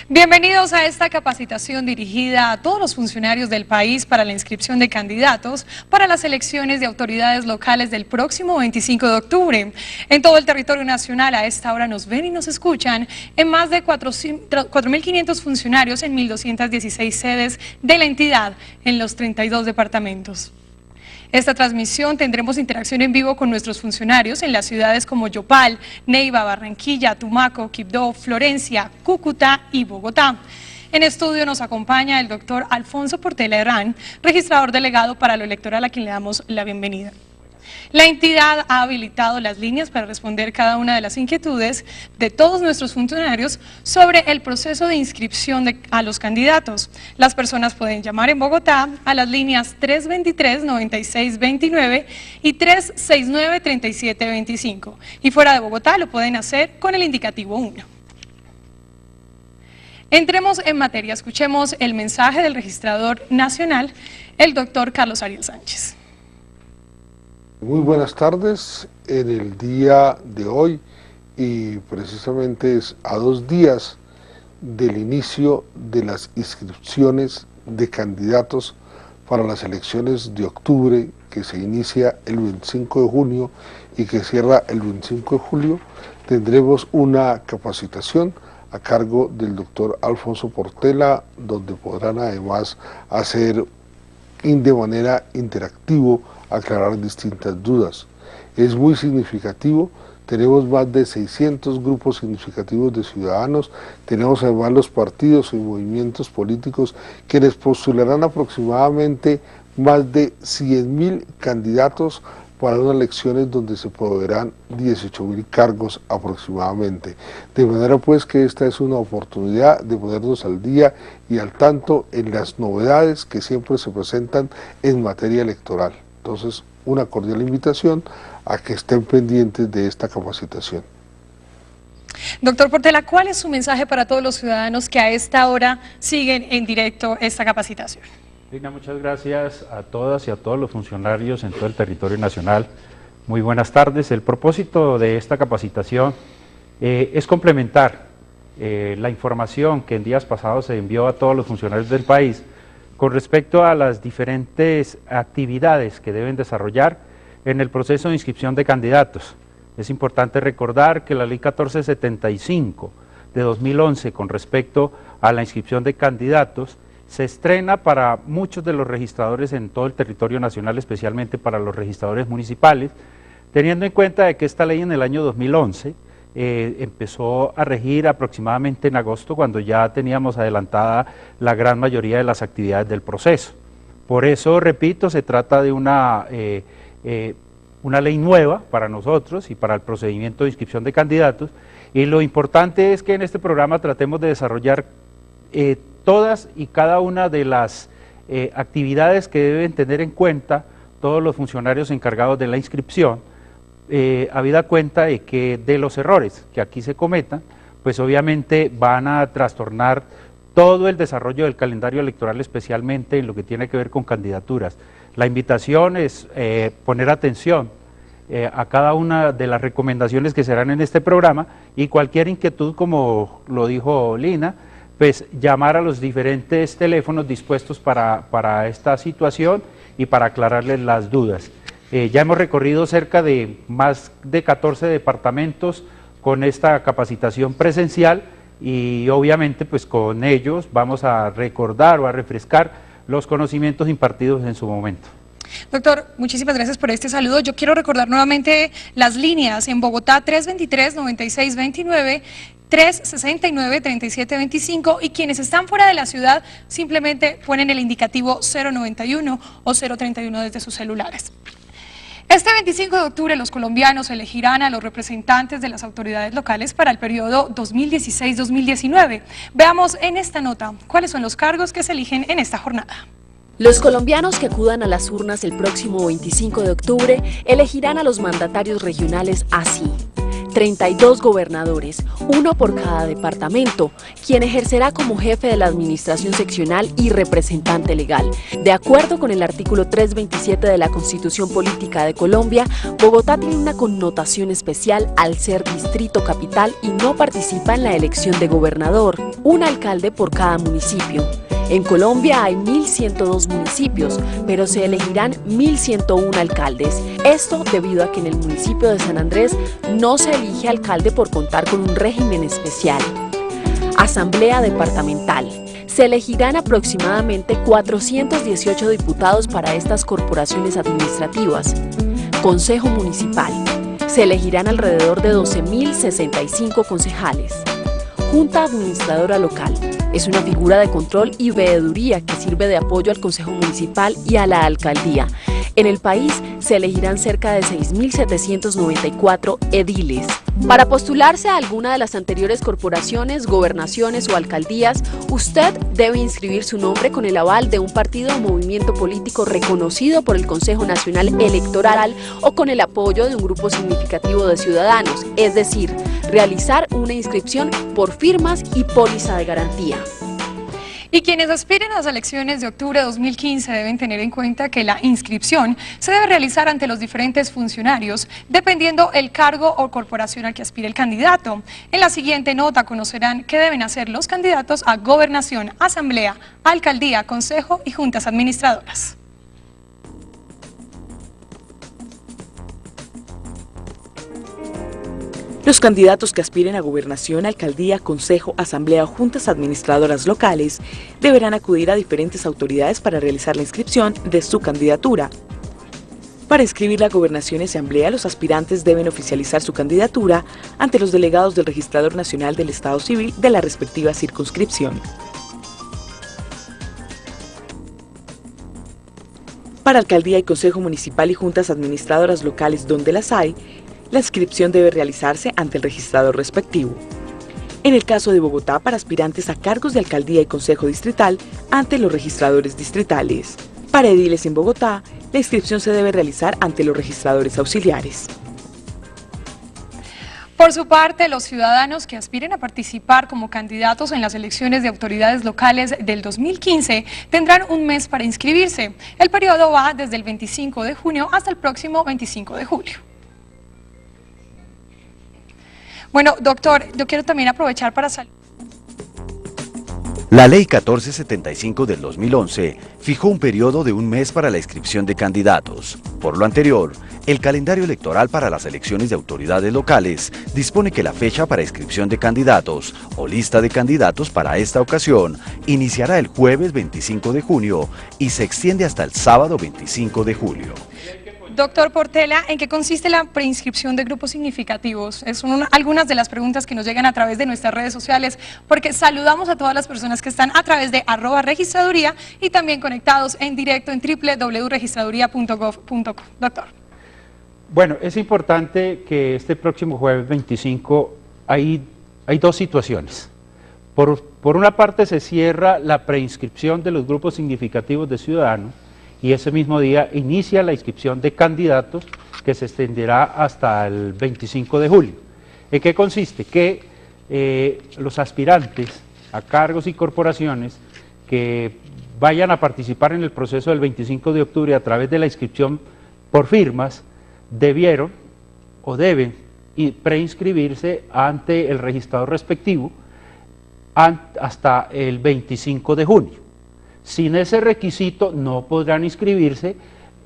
Bienvenidos a esta capacitación dirigida a todos los funcionarios del país para la inscripción de candidatos para las elecciones de autoridades locales del próximo 25 de octubre. En todo el territorio nacional a esta hora nos ven y nos escuchan en más de 4.500 funcionarios en 1.216 sedes de la entidad en los 32 departamentos. Esta transmisión tendremos interacción en vivo con nuestros funcionarios en las ciudades como Yopal, Neiva, Barranquilla, Tumaco, Quibdó, Florencia, Cúcuta y Bogotá. En estudio nos acompaña el doctor Alfonso Portela Herrán, registrador delegado para lo electoral, a quien le damos la bienvenida. La entidad ha habilitado las líneas para responder cada una de las inquietudes de todos nuestros funcionarios sobre el proceso de inscripción a los candidatos. Las personas pueden llamar en Bogotá a las líneas 323-9629 y 369-3725 y fuera de Bogotá lo pueden hacer con el indicativo 1. Entremos en materia, escuchemos el mensaje del registrador nacional, el doctor Carlos Ariel Sánchez. Muy buenas tardes. En el día de hoy, y precisamente es a 2 días del inicio de las inscripciones de candidatos para las elecciones de octubre, que se inicia el 25 de junio y que cierra el 25 de julio, tendremos una capacitación a cargo del doctor Alfonso Portela, donde podrán además hacer de manera interactiva aclarar distintas dudas. Es muy significativo, tenemos más de 600 grupos significativos de ciudadanos, tenemos además los partidos y movimientos políticos quienes postularán aproximadamente más de 100.000 candidatos para unas elecciones donde se proveerán 18.000 cargos aproximadamente. De manera pues que esta es una oportunidad de ponernos al día y al tanto en las novedades que siempre se presentan en materia electoral. Entonces, una cordial invitación a que estén pendientes de esta capacitación. Doctor Portela, ¿cuál es su mensaje para todos los ciudadanos que a esta hora siguen en directo esta capacitación? Lina, muchas gracias a todas y a todos los funcionarios en todo el territorio nacional. Muy buenas tardes. El propósito de esta capacitación es complementar la información que en días pasados se envió a todos los funcionarios del país con respecto a las diferentes actividades que deben desarrollar en el proceso de inscripción de candidatos. Es importante recordar que la Ley 1475 de 2011 con respecto a la inscripción de candidatos se estrena para muchos de los registradores en todo el territorio nacional, especialmente para los registradores municipales, teniendo en cuenta de que esta ley en el año 2011 empezó a regir aproximadamente en agosto, cuando ya teníamos adelantada la gran mayoría de las actividades del proceso. Por eso, repito, se trata de una ley nueva para nosotros y para el procedimiento de inscripción de candidatos, y lo importante es que en este programa tratemos de desarrollar todas y cada una de las actividades que deben tener en cuenta todos los funcionarios encargados de la inscripción, habida cuenta de que de los errores que aquí se cometan, pues obviamente van a trastornar todo el desarrollo del calendario electoral, especialmente en lo que tiene que ver con candidaturas. La invitación es poner atención a cada una de las recomendaciones que serán en este programa, y cualquier inquietud, como lo dijo Lina, pues llamar a los diferentes teléfonos dispuestos para esta situación y para aclararles las dudas. Ya hemos recorrido cerca de más de 14 departamentos con esta capacitación presencial, y obviamente pues con ellos vamos a recordar o a refrescar los conocimientos impartidos en su momento. Doctor, muchísimas gracias por este saludo. Yo quiero recordar nuevamente las líneas en Bogotá: 323-9629, 369-3725, y quienes están fuera de la ciudad simplemente ponen el indicativo 091 o 031 desde sus celulares. Este 25 de octubre los colombianos elegirán a los representantes de las autoridades locales para el periodo 2016-2019. Veamos en esta nota cuáles son los cargos que se eligen en esta jornada. Los colombianos que acudan a las urnas el próximo 25 de octubre elegirán a los mandatarios regionales así: 32 gobernadores, uno por cada departamento, quien ejercerá como jefe de la administración seccional y representante legal. De acuerdo con el artículo 327 de la Constitución Política de Colombia, Bogotá tiene una connotación especial al ser distrito capital y no participa en la elección de gobernador, un alcalde por cada municipio. En Colombia hay 1.102 municipios, pero se elegirán 1.101 alcaldes. Esto debido a que en el municipio de San Andrés no se elige alcalde por contar con un régimen especial. Asamblea departamental. Se elegirán aproximadamente 418 diputados para estas corporaciones administrativas. Consejo municipal. Se elegirán alrededor de 12.065 concejales. Junta Administradora Local. Es una figura de control y veeduría que sirve de apoyo al Consejo Municipal y a la Alcaldía. En el país se elegirán cerca de 6.794 ediles. Para postularse a alguna de las anteriores corporaciones, gobernaciones o alcaldías, usted debe inscribir su nombre con el aval de un partido o movimiento político reconocido por el Consejo Nacional Electoral o con el apoyo de un grupo significativo de ciudadanos, es decir, realizar una inscripción por firmas y póliza de garantía. Y quienes aspiren a las elecciones de octubre de 2015 deben tener en cuenta que la inscripción se debe realizar ante los diferentes funcionarios, dependiendo el cargo o corporación al que aspire el candidato. En la siguiente nota conocerán qué deben hacer los candidatos a gobernación, asamblea, alcaldía, consejo y juntas administradoras. Los candidatos que aspiren a gobernación, alcaldía, consejo, asamblea o juntas administradoras locales deberán acudir a diferentes autoridades para realizar la inscripción de su candidatura. Para inscribir la gobernación y asamblea, los aspirantes deben oficializar su candidatura ante los delegados del Registrador Nacional del Estado Civil de la respectiva circunscripción. Para alcaldía y consejo municipal y juntas administradoras locales donde las hay, la inscripción debe realizarse ante el registrador respectivo. En el caso de Bogotá, para aspirantes a cargos de alcaldía y consejo distrital, ante los registradores distritales. Para ediles en Bogotá, la inscripción se debe realizar ante los registradores auxiliares. Por su parte, los ciudadanos que aspiren a participar como candidatos en las elecciones de autoridades locales del 2015 tendrán un mes para inscribirse. El periodo va desde el 25 de junio hasta el próximo 25 de julio. Bueno, doctor, yo quiero también aprovechar para saludar. La Ley 1475 del 2011 fijó un periodo de un mes para la inscripción de candidatos. Por lo anterior, el calendario electoral para las elecciones de autoridades locales dispone que la fecha para inscripción de candidatos o lista de candidatos para esta ocasión iniciará el jueves 25 de junio y se extiende hasta el sábado 25 de julio. Doctor Portela, ¿en qué consiste la preinscripción de grupos significativos? Son algunas de las preguntas que nos llegan a través de nuestras redes sociales, porque saludamos a todas las personas que están a través de @registraduría y también conectados en directo en www.registraduría.gov.co. Doctor. Bueno, es importante que este próximo jueves 25 hay dos situaciones. Por una parte se cierra la preinscripción de los grupos significativos de ciudadanos, y ese mismo día inicia la inscripción de candidatos que se extenderá hasta el 25 de julio. ¿En qué consiste? Que los aspirantes a cargos y corporaciones que vayan a participar en el proceso del 25 de octubre a través de la inscripción por firmas debieron o deben preinscribirse ante el registrador respectivo hasta el 25 de junio. Sin ese requisito no podrán inscribirse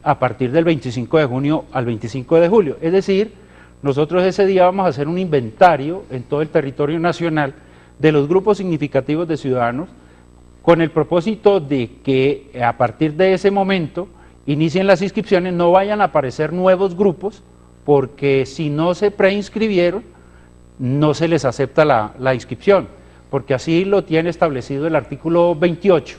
a partir del 25 de junio al 25 de julio. Es decir, nosotros ese día vamos a hacer un inventario en todo el territorio nacional de los grupos significativos de ciudadanos con el propósito de que a partir de ese momento inicien las inscripciones, no vayan a aparecer nuevos grupos, porque si no se preinscribieron no se les acepta la inscripción, porque así lo tiene establecido el artículo 28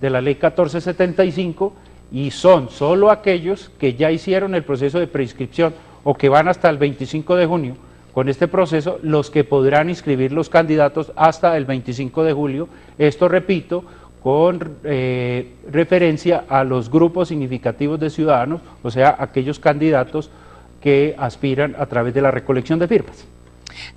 de la Ley 1475, y son solo aquellos que ya hicieron el proceso de preinscripción o que van hasta el 25 de junio con este proceso los que podrán inscribir los candidatos hasta el 25 de julio. Esto, repito, con referencia a los grupos significativos de ciudadanos, o sea, aquellos candidatos que aspiran a través de la recolección de firmas.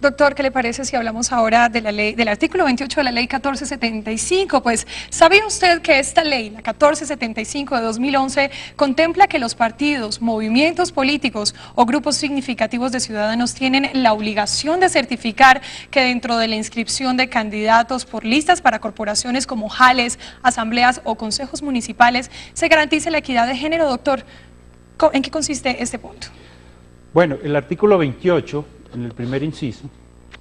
Doctor, ¿qué le parece si hablamos ahora de la ley, del artículo 28 de la ley 1475? Pues, ¿sabía usted que esta ley, la 1475 de 2011, contempla que los partidos, movimientos políticos o grupos significativos de ciudadanos tienen la obligación de certificar que dentro de la inscripción de candidatos por listas para corporaciones como jales, asambleas o consejos municipales se garantice la equidad de género? Doctor, ¿en qué consiste este punto? Bueno, el artículo 28, en el primer inciso,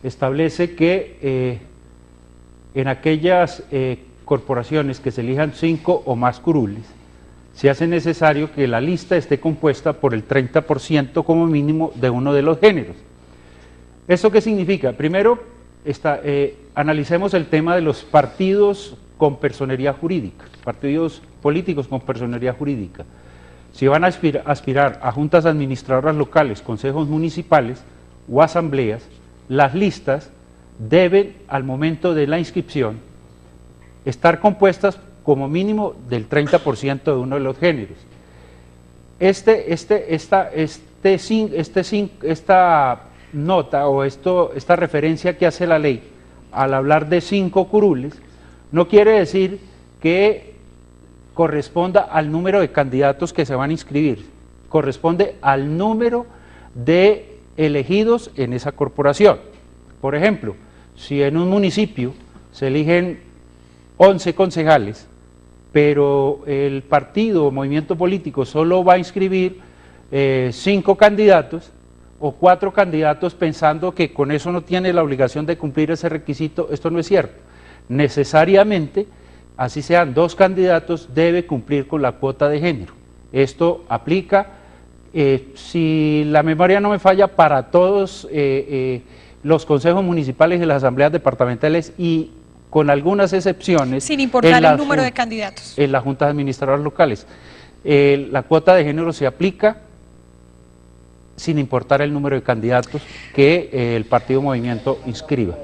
establece que en aquellas corporaciones que se elijan 5 o más curules, se hace necesario que la lista esté compuesta por el 30% como mínimo de uno de los géneros. ¿Eso qué significa? Primero, analicemos el tema de los partidos con personería jurídica, partidos políticos con personería jurídica. Si van a aspirar a juntas administradoras locales, consejos municipales o asambleas, las listas deben, al momento de la inscripción, estar compuestas como mínimo del 30% de uno de los géneros. Esta nota o esta referencia que hace la ley al hablar de 5 curules, no quiere decir que corresponda al número de candidatos que se van a inscribir, corresponde al número de elegidos en esa corporación. Por ejemplo, si en un municipio se eligen 11 concejales, pero el partido o movimiento político solo va a inscribir 5 candidatos o 4 candidatos pensando que con eso no tiene la obligación de cumplir ese requisito, esto no es cierto. Necesariamente, así sean 2 candidatos, debe cumplir con la cuota de género. Esto aplica, si la memoria no me falla, para todos los consejos municipales y las asambleas departamentales y con algunas excepciones. Sin importar el número de candidatos. En las juntas administradoras locales. La cuota de género se aplica sin importar el número de candidatos que el partido o movimiento inscriba.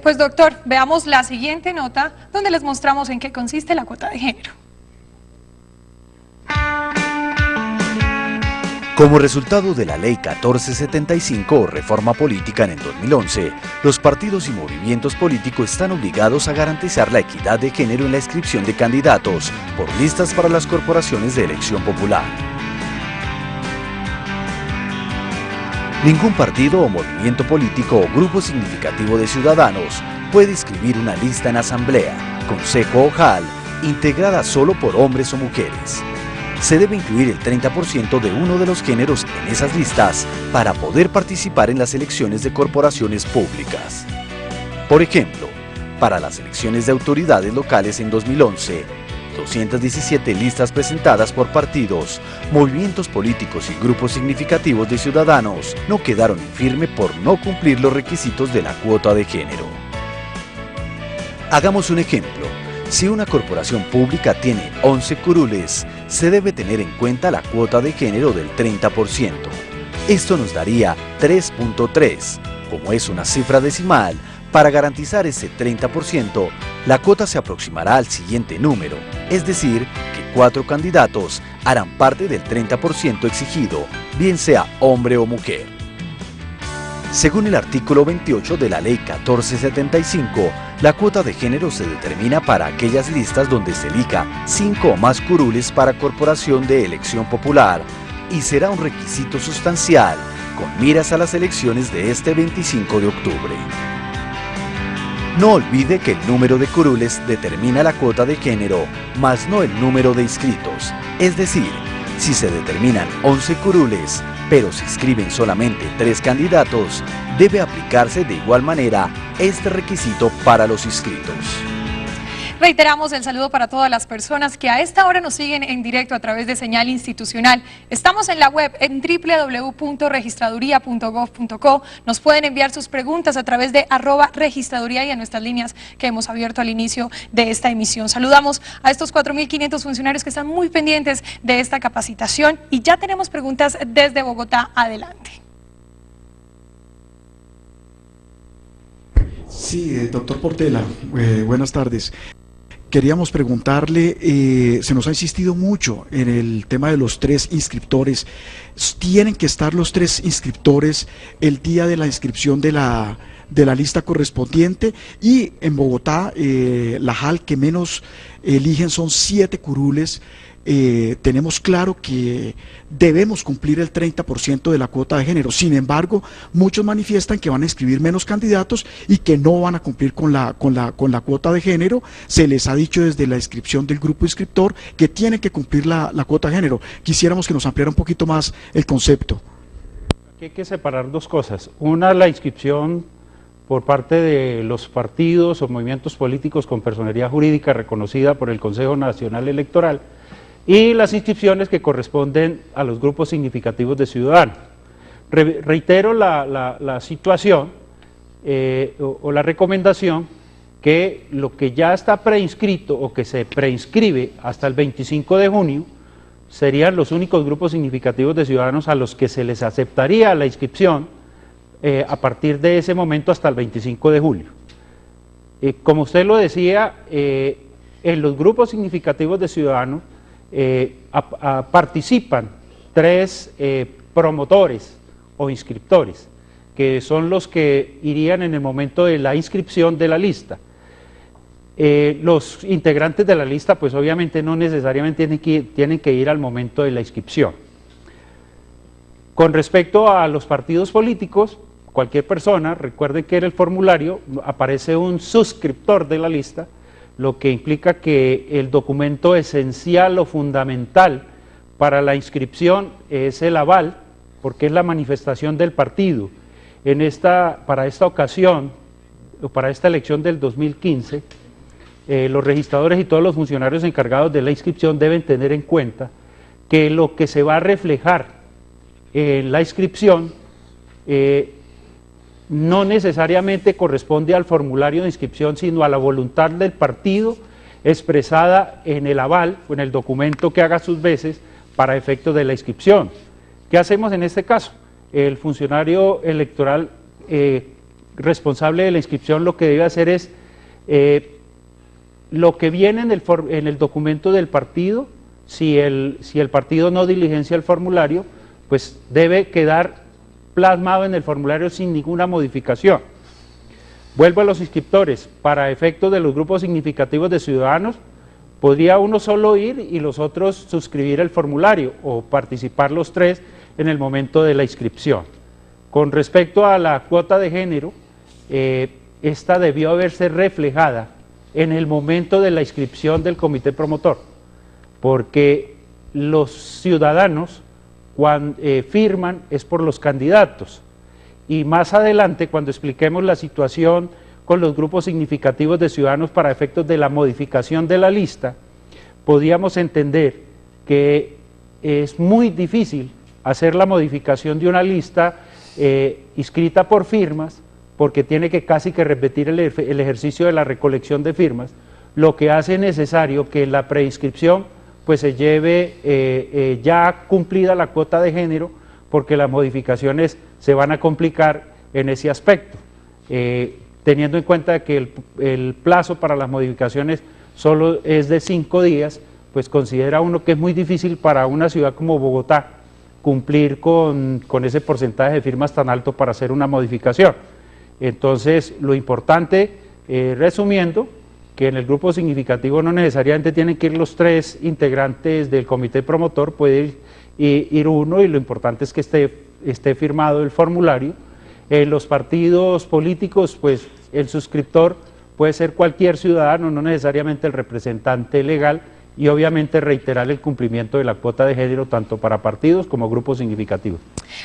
Pues doctor, veamos la siguiente nota donde les mostramos en qué consiste la cuota de género. Como resultado de la Ley 1475 o Reforma Política en el 2011, los partidos y movimientos políticos están obligados a garantizar la equidad de género en la inscripción de candidatos por listas para las corporaciones de elección popular. Ningún partido o movimiento político o grupo significativo de ciudadanos puede inscribir una lista en asamblea, consejo o JAL integrada solo por hombres o mujeres. Se debe incluir el 30% de uno de los géneros en esas listas para poder participar en las elecciones de corporaciones públicas. Por ejemplo, para las elecciones de autoridades locales en 2011, 217 listas presentadas por partidos, movimientos políticos y grupos significativos de ciudadanos no quedaron en firme por no cumplir los requisitos de la cuota de género. Hagamos un ejemplo. Si una corporación pública tiene 11 curules, se debe tener en cuenta la cuota de género del 30%. Esto nos daría 3.3. Como es una cifra decimal, para garantizar ese 30%, la cuota se aproximará al siguiente número, es decir, que 4 candidatos harán parte del 30% exigido, bien sea hombre o mujer. Según el artículo 28 de la Ley 1475, la cuota de género se determina para aquellas listas donde se elija 5 o más curules para corporación de elección popular y será un requisito sustancial con miras a las elecciones de este 25 de octubre. No olvide que el número de curules determina la cuota de género, más no el número de inscritos. Es decir, si se determinan 11 curules, pero se inscriben solamente 3 candidatos, debe aplicarse de igual manera este requisito para los inscritos. Reiteramos el saludo para todas las personas que a esta hora nos siguen en directo a través de señal institucional. Estamos en la web en www.registraduría.gov.co. Nos pueden enviar sus preguntas a través de @registraduría y a nuestras líneas que hemos abierto al inicio de esta emisión. Saludamos a estos 4.500 funcionarios que están muy pendientes de esta capacitación y ya tenemos preguntas desde Bogotá. Adelante. Sí, doctor Portela, buenas tardes. queríamos preguntarle, se nos ha insistido mucho en el tema de los 3 inscriptores. ¿Tienen que estar los 3 inscriptores el día de la inscripción de la lista correspondiente? Y en Bogotá, la JAL que menos eligen son 7 curules. Tenemos claro que debemos cumplir el 30% de la cuota de género. Sin embargo, muchos manifiestan que van a inscribir menos candidatos y que no van a cumplir con la cuota de género. Se les ha dicho desde la inscripción del grupo inscriptor que tienen que cumplir la cuota de género. Quisiéramos que nos ampliara un poquito más el concepto. Aquí hay que separar 2 cosas. Una, la inscripción por parte de los partidos o movimientos políticos con personería jurídica reconocida por el Consejo Nacional Electoral, y las inscripciones que corresponden a los grupos significativos de ciudadanos. Reitero la situación o la recomendación que lo que ya está preinscrito o que se preinscribe hasta el 25 de junio serían los únicos grupos significativos de ciudadanos a los que se les aceptaría la inscripción a partir de ese momento hasta el 25 de julio. Como usted lo decía, en los grupos significativos de ciudadanos participan 3 promotores o inscriptores, que son los que irían en el momento de la inscripción de la lista. Los integrantes de la lista, pues obviamente no necesariamente tienen que ir al momento de la inscripción. Con respecto a los partidos políticos, cualquier persona, recuerde que en el formulario aparece un suscriptor de la lista, lo que implica que el documento esencial o fundamental para la inscripción es el aval, porque es la manifestación del partido. Para esta ocasión, o para esta elección del 2015, los registradores y todos los funcionarios encargados de la inscripción deben tener en cuenta que lo que se va a reflejar en la inscripción no necesariamente corresponde al formulario de inscripción, sino a la voluntad del partido expresada en el aval o en el documento que haga sus veces para efectos de la inscripción. ¿Qué hacemos en este caso? El funcionario electoral responsable de la inscripción lo que debe hacer es lo que viene en el documento del partido. Si el partido no diligencia el formulario, pues debe quedar plasmado en el formulario sin ninguna modificación. Vuelvo a los inscriptores. Para efectos de los grupos significativos de ciudadanos, podría uno solo ir y los otros suscribir el formulario o participar los 3 en el momento de la inscripción. Con respecto a la cuota de género, esta debió haberse reflejada en el momento de la inscripción del comité promotor, porque los ciudadanos cuando firman es por los candidatos, y más adelante cuando expliquemos la situación con los grupos significativos de ciudadanos para efectos de la modificación de la lista, podríamos entender que es muy difícil hacer la modificación de una lista inscrita por firmas, porque tiene que casi que repetir el ejercicio de la recolección de firmas, lo que hace necesario que la preinscripción pues se lleve ya cumplida la cuota de género, porque las modificaciones se van a complicar en ese aspecto, teniendo en cuenta que el plazo para las modificaciones solo es de 5 días, pues considera uno que es muy difícil para una ciudad como Bogotá cumplir con ese porcentaje de firmas tan alto para hacer una modificación. Entonces, lo importante, resumiendo, que en el grupo significativo no necesariamente tienen que ir los 3 integrantes del comité promotor, puede ir uno, y lo importante es que esté firmado el formulario. En los partidos políticos, pues el suscriptor puede ser cualquier ciudadano, no necesariamente el representante legal, y obviamente reiterar el cumplimiento de la cuota de género tanto para partidos como grupos significativos.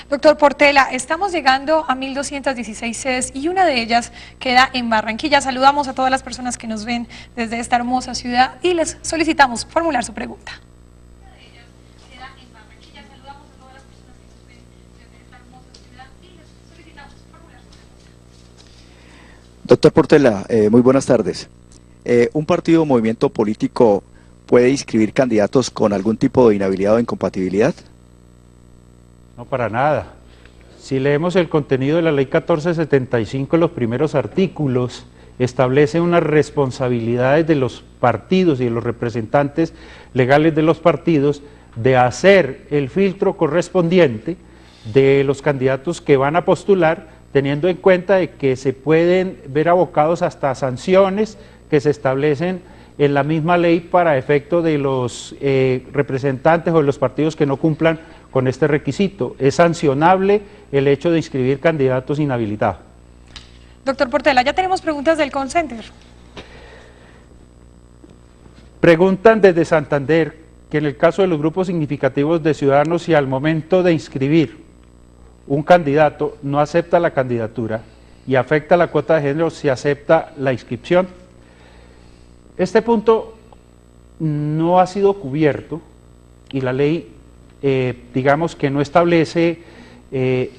Doctor Portela, estamos llegando a 1.216 sedes y una de ellas queda en Barranquilla. Saludamos a todas las personas que nos ven desde esta hermosa ciudad y les solicitamos formular su pregunta. Doctor Portela, muy buenas tardes. ¿Un partido o movimiento político puede inscribir candidatos con algún tipo de inhabilidad o incompatibilidad? No, para nada. Si leemos el contenido de la ley 1475, los primeros artículos, establece unas responsabilidades de los partidos y de los representantes legales de los partidos de hacer el filtro correspondiente de los candidatos que van a postular, teniendo en cuenta de que se pueden ver abocados hasta sanciones que se establecen en la misma ley para efecto de los representantes o de los partidos que no cumplan con este requisito. Es sancionable el hecho de inscribir candidatos inhabilitados. Doctor Portela, ya tenemos preguntas del call center. Preguntan desde Santander que en el caso de los grupos significativos de ciudadanos, si al momento de inscribir un candidato no acepta la candidatura y afecta la cuota de género, si acepta la inscripción. Este punto no ha sido cubierto y la ley, digamos que no establece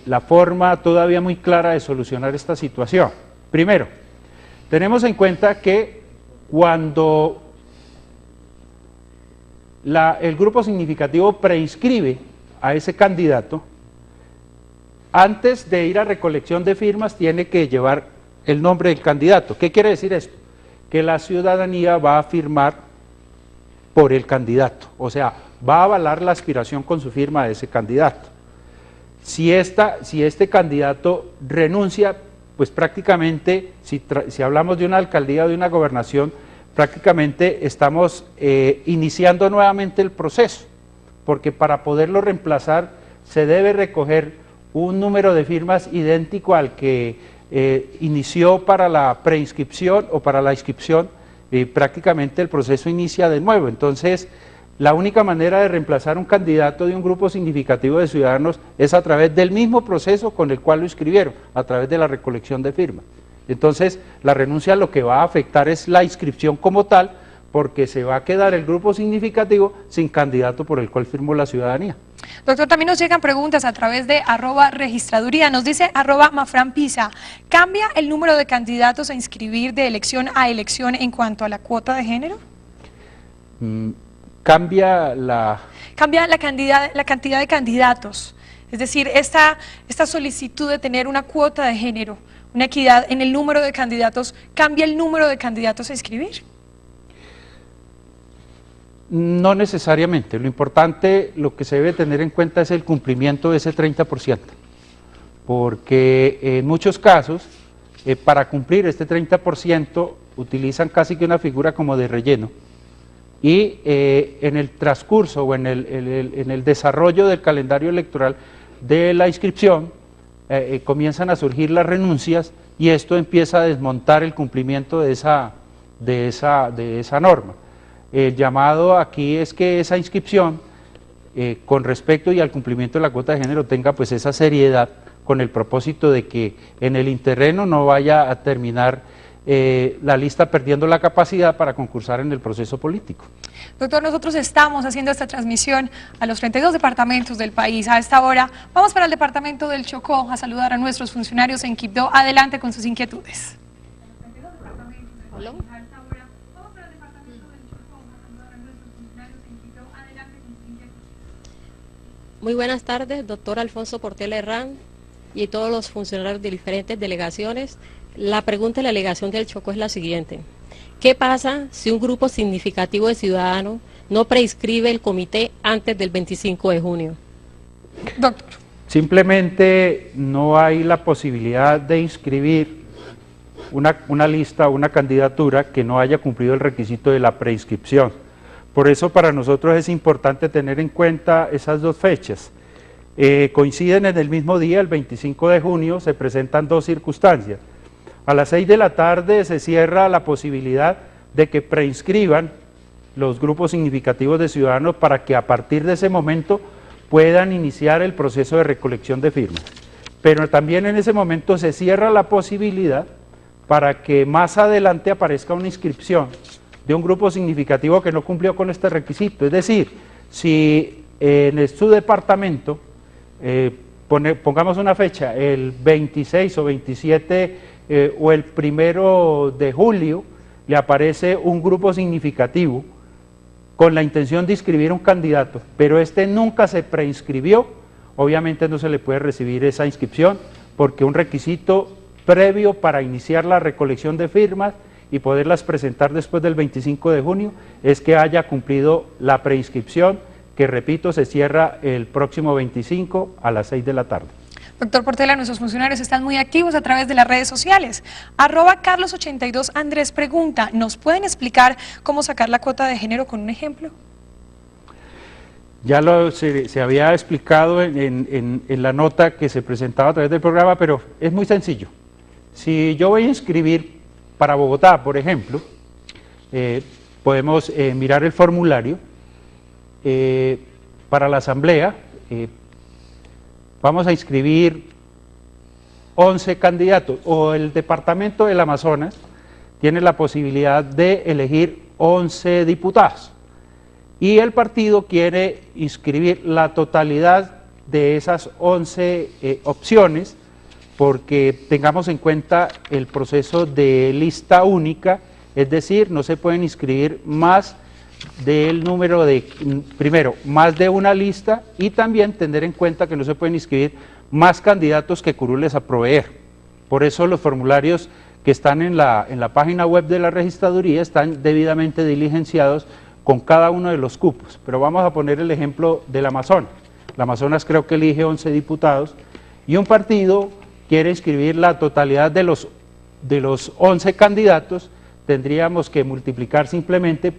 la forma todavía muy clara de solucionar esta situación. Primero, tenemos en cuenta que cuando el grupo significativo preinscribe a ese candidato, antes de ir a recolección de firmas tiene que llevar el nombre del candidato. ¿Qué quiere decir esto? Que la ciudadanía va a firmar por el candidato, o sea, va a avalar la aspiración con su firma de ese candidato. Si este candidato renuncia, pues prácticamente, si hablamos de una alcaldía o de una gobernación, prácticamente estamos iniciando nuevamente el proceso, porque para poderlo reemplazar se debe recoger un número de firmas idéntico al que inició para la preinscripción o para la inscripción, prácticamente el proceso inicia de nuevo. Entonces, la única manera de reemplazar un candidato de un grupo significativo de ciudadanos es a través del mismo proceso con el cual lo inscribieron, a través de la recolección de firmas. Entonces, la renuncia lo que va a afectar es la inscripción como tal, porque se va a quedar el grupo significativo sin candidato por el cual firmó la ciudadanía. Doctor, también nos llegan preguntas a través de @registraduría, nos dice @mafranpisa, ¿cambia el número de candidatos a inscribir de elección a elección en cuanto a la cuota de género? Cambia la cantidad de candidatos, es decir, esta solicitud de tener una cuota de género, una equidad en el número de candidatos, ¿cambia el número de candidatos a inscribir? No necesariamente, lo importante, lo que se debe tener en cuenta es el cumplimiento de ese 30%, porque en muchos casos, para cumplir este 30%, utilizan casi que una figura como de relleno, y en el transcurso o en el desarrollo del calendario electoral de la inscripción, comienzan a surgir las renuncias y esto empieza a desmontar el cumplimiento de esa norma. El llamado aquí es que esa inscripción, con respecto y al cumplimiento de la cuota de género, tenga pues esa seriedad con el propósito de que en el interreno no vaya a terminar la lista perdiendo la capacidad para concursar en el proceso político. Doctor, nosotros estamos haciendo esta transmisión a los 32 departamentos del país. A esta hora vamos para el departamento del Chocó a saludar a nuestros funcionarios en Quibdó. Adelante con sus inquietudes. ¿Hola? Muy buenas tardes, doctor Alfonso Portela Herrán y todos los funcionarios de diferentes delegaciones. La pregunta de la delegación del Chocó es la siguiente. ¿Qué pasa si un grupo significativo de ciudadanos no preinscribe el comité antes del 25 de junio? Doctor. Simplemente no hay la posibilidad de inscribir una lista o una candidatura que no haya cumplido el requisito de la preinscripción. Por eso para nosotros es importante tener en cuenta esas dos fechas. Coinciden en el mismo día, el 25 de junio, se presentan dos circunstancias. A las 6 de la tarde se cierra la posibilidad de que preinscriban los grupos significativos de ciudadanos para que a partir de ese momento puedan iniciar el proceso de recolección de firmas. Pero también en ese momento se cierra la posibilidad para que más adelante aparezca una inscripción de un grupo significativo que no cumplió con este requisito. Es decir, si en su departamento, pongamos una fecha, el 26 o 27 o el 1 de julio, le aparece un grupo significativo con la intención de inscribir un candidato, pero este nunca se preinscribió, obviamente no se le puede recibir esa inscripción porque un requisito previo para iniciar la recolección de firmas y poderlas presentar después del 25 de junio, es que haya cumplido la preinscripción, que repito, se cierra el próximo 25 a las 6 de la tarde. Doctor Portela, nuestros funcionarios están muy activos a través de las redes sociales. @Carlos82 Andrés pregunta, ¿nos pueden explicar cómo sacar la cuota de género con un ejemplo? Ya se había explicado en la nota que se presentaba a través del programa, pero es muy sencillo. Si yo voy a inscribir para Bogotá, por ejemplo, podemos mirar el formulario para la asamblea. Vamos a inscribir 11 candidatos, o el departamento del Amazonas tiene la posibilidad de elegir 11 diputados, y el partido quiere inscribir la totalidad de esas 11 opciones, porque tengamos en cuenta el proceso de lista única, es decir, no se pueden inscribir más del número de, primero, más de una lista, y también tener en cuenta que no se pueden inscribir más candidatos que curules a proveer. Por eso los formularios que están en la página web de la registraduría están debidamente diligenciados con cada uno de los cupos. Pero vamos a poner el ejemplo del Amazonas. El Amazonas creo que elige 11 diputados, y un partido quiere inscribir la totalidad de los 11 candidatos. Tendríamos que multiplicar simplemente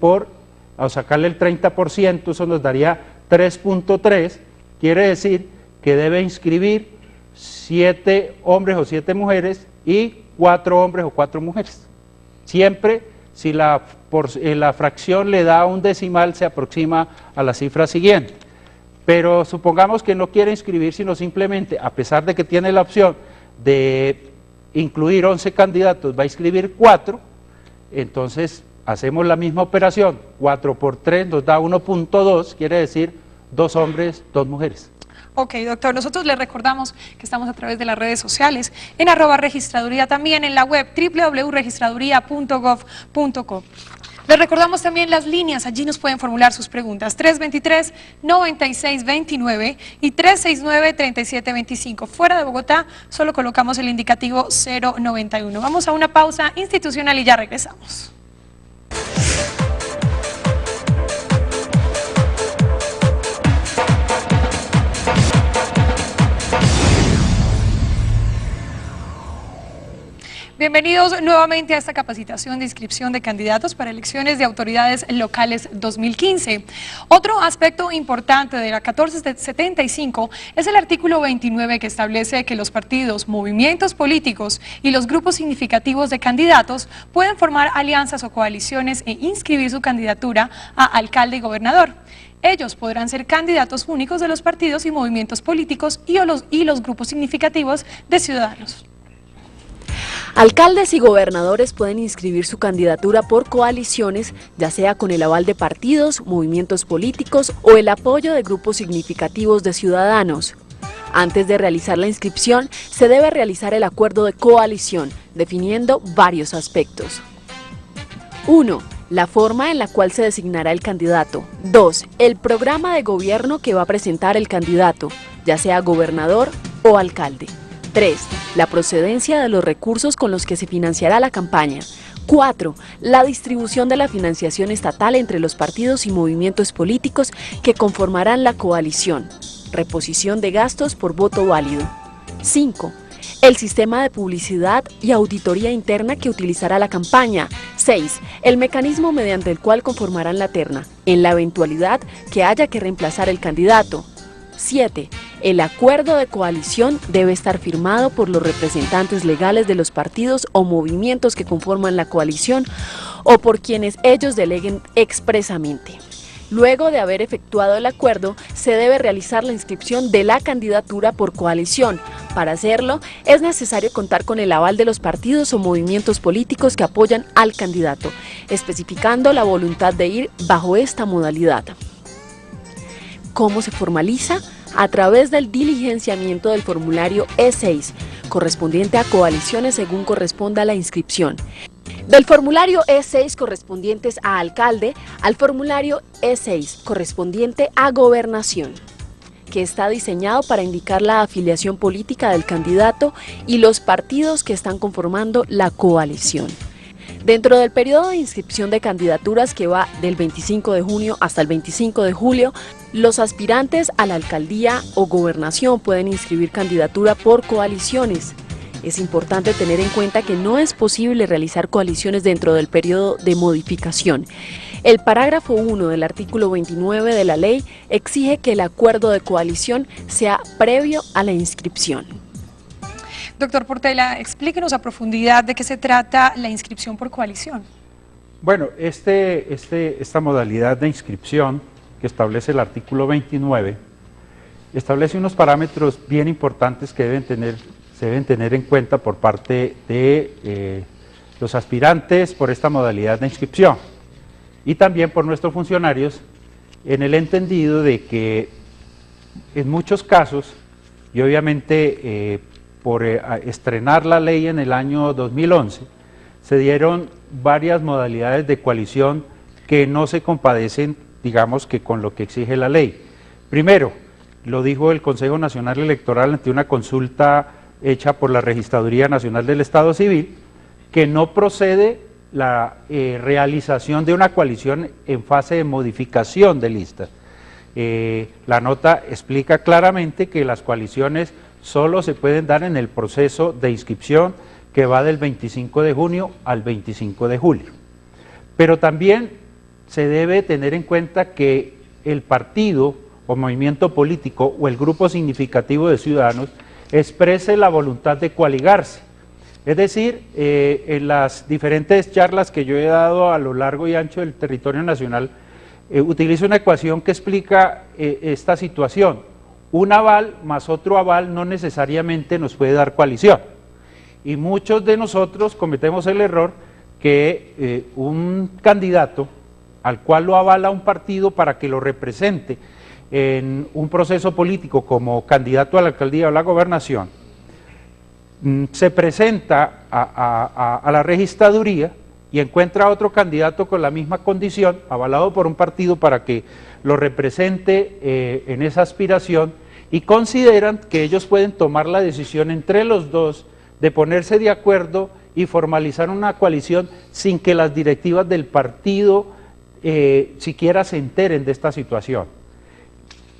o sacarle el 30%, eso nos daría 3.3, quiere decir que debe inscribir 7 hombres o 7 mujeres y 4 hombres o 4 mujeres. Siempre, si la fracción le da un decimal, se aproxima a la cifra siguiente. Pero supongamos que no quiere inscribir, sino simplemente, a pesar de que tiene la opción de incluir 11 candidatos, va a inscribir 4, entonces hacemos la misma operación, 4 por 3 nos da 1.2, quiere decir 2 hombres, 2 mujeres. Ok, doctor, nosotros les recordamos que estamos a través de las redes sociales, en @registraduría, también en la web www.registraduría.gov.co. Les recordamos también las líneas, allí nos pueden formular sus preguntas, 323-9629 y 369-3725. Fuera de Bogotá, solo colocamos el indicativo 091. Vamos a una pausa institucional y ya regresamos. Bienvenidos nuevamente a esta capacitación de inscripción de candidatos para elecciones de autoridades locales 2015. Otro aspecto importante de la 1475 es el artículo 29, que establece que los partidos, movimientos políticos y los grupos significativos de candidatos pueden formar alianzas o coaliciones e inscribir su candidatura a alcalde y gobernador. Ellos podrán ser candidatos únicos de los partidos y movimientos políticos y los grupos significativos de ciudadanos. Alcaldes y gobernadores pueden inscribir su candidatura por coaliciones, ya sea con el aval de partidos, movimientos políticos o el apoyo de grupos significativos de ciudadanos. Antes de realizar la inscripción, se debe realizar el acuerdo de coalición, definiendo varios aspectos. 1. La forma en la cual se designará el candidato. 2. El programa de gobierno que va a presentar el candidato, ya sea gobernador o alcalde. 3. La procedencia de los recursos con los que se financiará la campaña. 4. La distribución de la financiación estatal entre los partidos y movimientos políticos que conformarán la coalición. Reposición de gastos por voto válido. 5. El sistema de publicidad y auditoría interna que utilizará la campaña. 6. El mecanismo mediante el cual conformarán la terna, en la eventualidad que haya que reemplazar el candidato. 7. El acuerdo de coalición debe estar firmado por los representantes legales de los partidos o movimientos que conforman la coalición o por quienes ellos deleguen expresamente. Luego de haber efectuado el acuerdo, se debe realizar la inscripción de la candidatura por coalición. Para hacerlo, es necesario contar con el aval de los partidos o movimientos políticos que apoyan al candidato, especificando la voluntad de ir bajo esta modalidad. ¿Cómo se formaliza? A través del diligenciamiento del formulario E6, correspondiente a coaliciones según corresponda a la inscripción. Del formulario E6 correspondientes a alcalde al formulario E6 correspondiente a gobernación. que está diseñado para indicar la afiliación política del candidato y los partidos que están conformando la coalición. Dentro del periodo de inscripción de candidaturas que va del 25 de junio hasta el 25 de julio, los aspirantes a la alcaldía o gobernación pueden inscribir candidatura por coaliciones. Es importante tener en cuenta que no es posible realizar coaliciones dentro del periodo de modificación. El parágrafo 1 del artículo 29 de la ley exige que el acuerdo de coalición sea previo a la inscripción. Doctor Portela, explíquenos a profundidad de qué se trata la inscripción por coalición. Bueno, esta modalidad de inscripción que establece el artículo 29 establece unos parámetros bien importantes que se deben tener en cuenta por parte de los aspirantes por esta modalidad de inscripción y también por nuestros funcionarios, en el entendido de que en muchos casos, y obviamente por estrenar la ley en el año 2011, se dieron varias modalidades de coalición que no se compadecen, digamos, que con lo que exige la ley. Primero, lo dijo el Consejo Nacional Electoral ante una consulta hecha por la Registraduría Nacional del Estado Civil, que no procede la realización de una coalición en fase de modificación de listas. La nota explica claramente que las coaliciones solo se pueden dar en el proceso de inscripción que va del 25 de junio al 25 de julio. Pero también se debe tener en cuenta que el partido o movimiento político o el grupo significativo de ciudadanos exprese la voluntad de coaligarse. Es decir, en las diferentes charlas que yo he dado a lo largo y ancho del territorio nacional, utilizo una ecuación que explica esta situación. Un aval más otro aval no necesariamente nos puede dar coalición. Y muchos de nosotros cometemos el error que un candidato al cual lo avala un partido para que lo represente en un proceso político como candidato a la alcaldía o a la gobernación, se presenta a la registraduría y encuentra a otro candidato con la misma condición, avalado por un partido para que lo represente en esa aspiración, y consideran que ellos pueden tomar la decisión entre los dos de ponerse de acuerdo y formalizar una coalición sin que las directivas del partido siquiera se enteren de esta situación.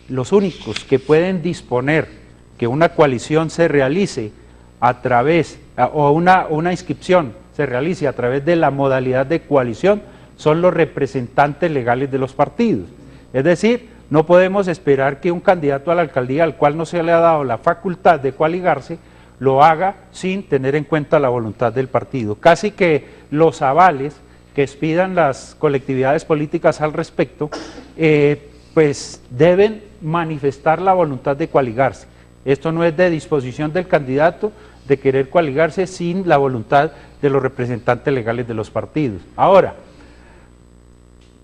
Los únicos que pueden disponer que una coalición se realice a través, o una inscripción se realice a través de la modalidad de coalición, son los representantes legales de los partidos. Es decir, no podemos esperar que un candidato a la alcaldía al cual no se le ha dado la facultad de coaligarse, lo haga sin tener en cuenta la voluntad del partido. Casi que los avales que expidan las colectividades políticas al respecto, pues deben manifestar la voluntad de coaligarse. Esto no es de disposición del candidato de querer coaligarse sin la voluntad de los representantes legales de los partidos. Ahora,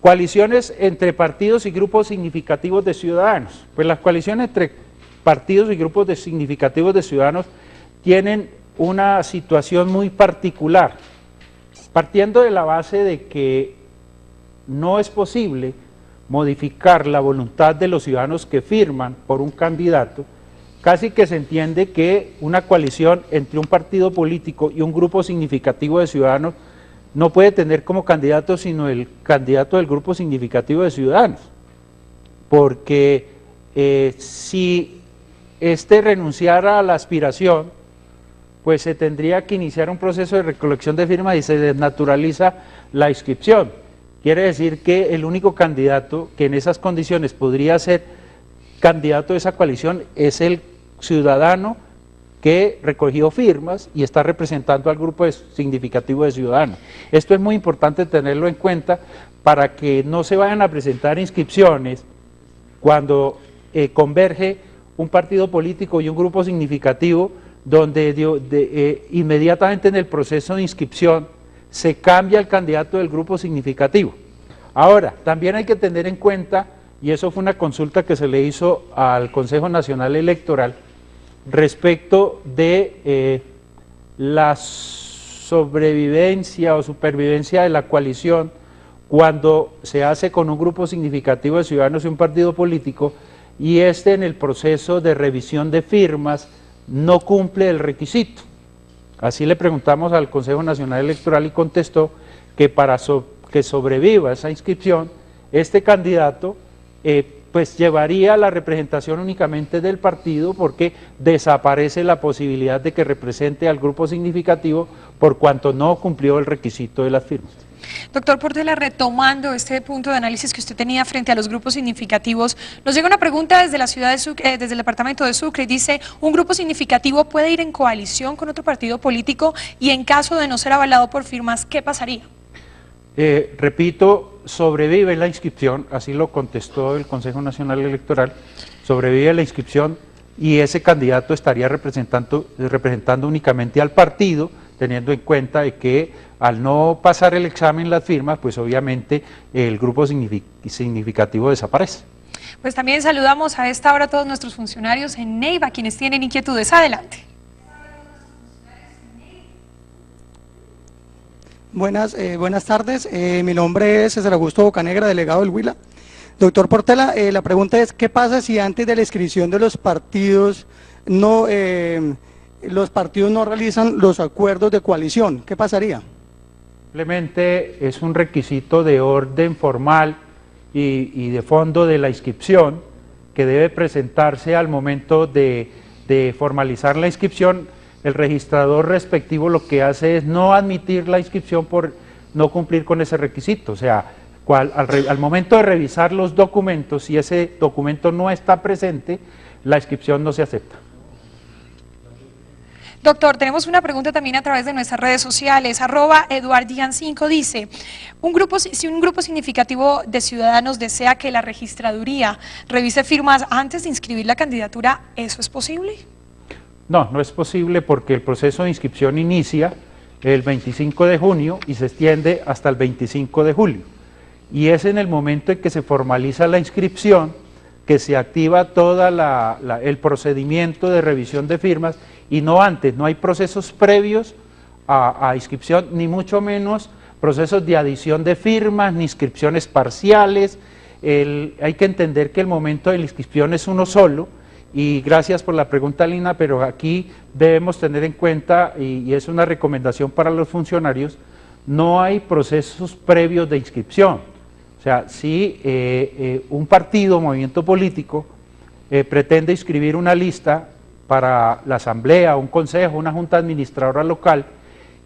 coaliciones entre partidos y grupos significativos de ciudadanos. Pues las coaliciones entre partidos y grupos significativos de ciudadanos tienen una situación muy particular, partiendo de la base de que no es posible modificar la voluntad de los ciudadanos que firman por un candidato. Casi que se entiende que una coalición entre un partido político y un grupo significativo de ciudadanos no puede tener como candidato sino el candidato del grupo significativo de ciudadanos, porque si éste renunciara a la aspiración, pues se tendría que iniciar un proceso de recolección de firmas y se desnaturaliza la inscripción. Quiere decir que el único candidato que en esas condiciones podría ser candidato de esa coalición es el ciudadano que recogió firmas y está representando al grupo significativo de ciudadanos. Esto es muy importante tenerlo en cuenta para que no se vayan a presentar inscripciones cuando converge un partido político y un grupo significativo, donde inmediatamente en el proceso de inscripción se cambia el candidato del grupo significativo. Ahora, también hay que tener en cuenta, y eso fue una consulta que se le hizo al Consejo Nacional Electoral, respecto de la sobrevivencia o supervivencia de la coalición cuando se hace con un grupo significativo de ciudadanos y un partido político y este en el proceso de revisión de firmas no cumple el requisito. Así le preguntamos al Consejo Nacional Electoral y contestó que para que sobreviva esa inscripción, este candidato pues llevaría la representación únicamente del partido, porque desaparece la posibilidad de que represente al grupo significativo por cuanto no cumplió el requisito de las firmas. Doctor Portela, retomando este punto de análisis que usted tenía frente a los grupos significativos, nos llega una pregunta desde la ciudad de Sucre, desde el departamento de Sucre, y dice: ¿un grupo significativo puede ir en coalición con otro partido político y en caso de no ser avalado por firmas, qué pasaría? Repito, sobrevive la inscripción, así lo contestó el Consejo Nacional Electoral, sobrevive la inscripción y ese candidato estaría representando únicamente al partido, teniendo en cuenta de que al no pasar el examen las firmas, pues obviamente el grupo significativo desaparece. Pues también saludamos a esta hora a todos nuestros funcionarios en Neiva, quienes tienen inquietudes. Adelante. Buenas tardes, mi nombre es César Augusto Bocanegra, delegado del Huila. Doctor Portela, la pregunta es: ¿qué pasa si antes de la inscripción de los partidos no realizan los acuerdos de coalición? ¿Qué pasaría? Simplemente es un requisito de orden formal y de fondo de la inscripción que debe presentarse al momento de formalizar la inscripción. El registrador respectivo lo que hace es no admitir la inscripción por no cumplir con ese requisito. O sea, al momento de revisar los documentos, si ese documento no está presente, la inscripción no se acepta. Doctor, tenemos una pregunta también a través de nuestras redes sociales. @eduardian5 dice: si un grupo significativo de ciudadanos desea que la registraduría revise firmas antes de inscribir la candidatura, ¿eso es posible? No, no es posible, porque el proceso de inscripción inicia el 25 de junio y se extiende hasta el 25 de julio. Y es en el momento en que se formaliza la inscripción que se activa todo el procedimiento de revisión de firmas, y no antes. No hay procesos previos a inscripción, ni mucho menos procesos de adición de firmas, ni inscripciones parciales. Hay que entender que el momento de la inscripción es uno solo, y gracias por la pregunta, Lina, pero aquí debemos tener en cuenta, y es una recomendación para los funcionarios, no hay procesos previos de inscripción. O sea, si un partido, movimiento político, pretende inscribir una lista para la asamblea, un consejo, una junta administradora local,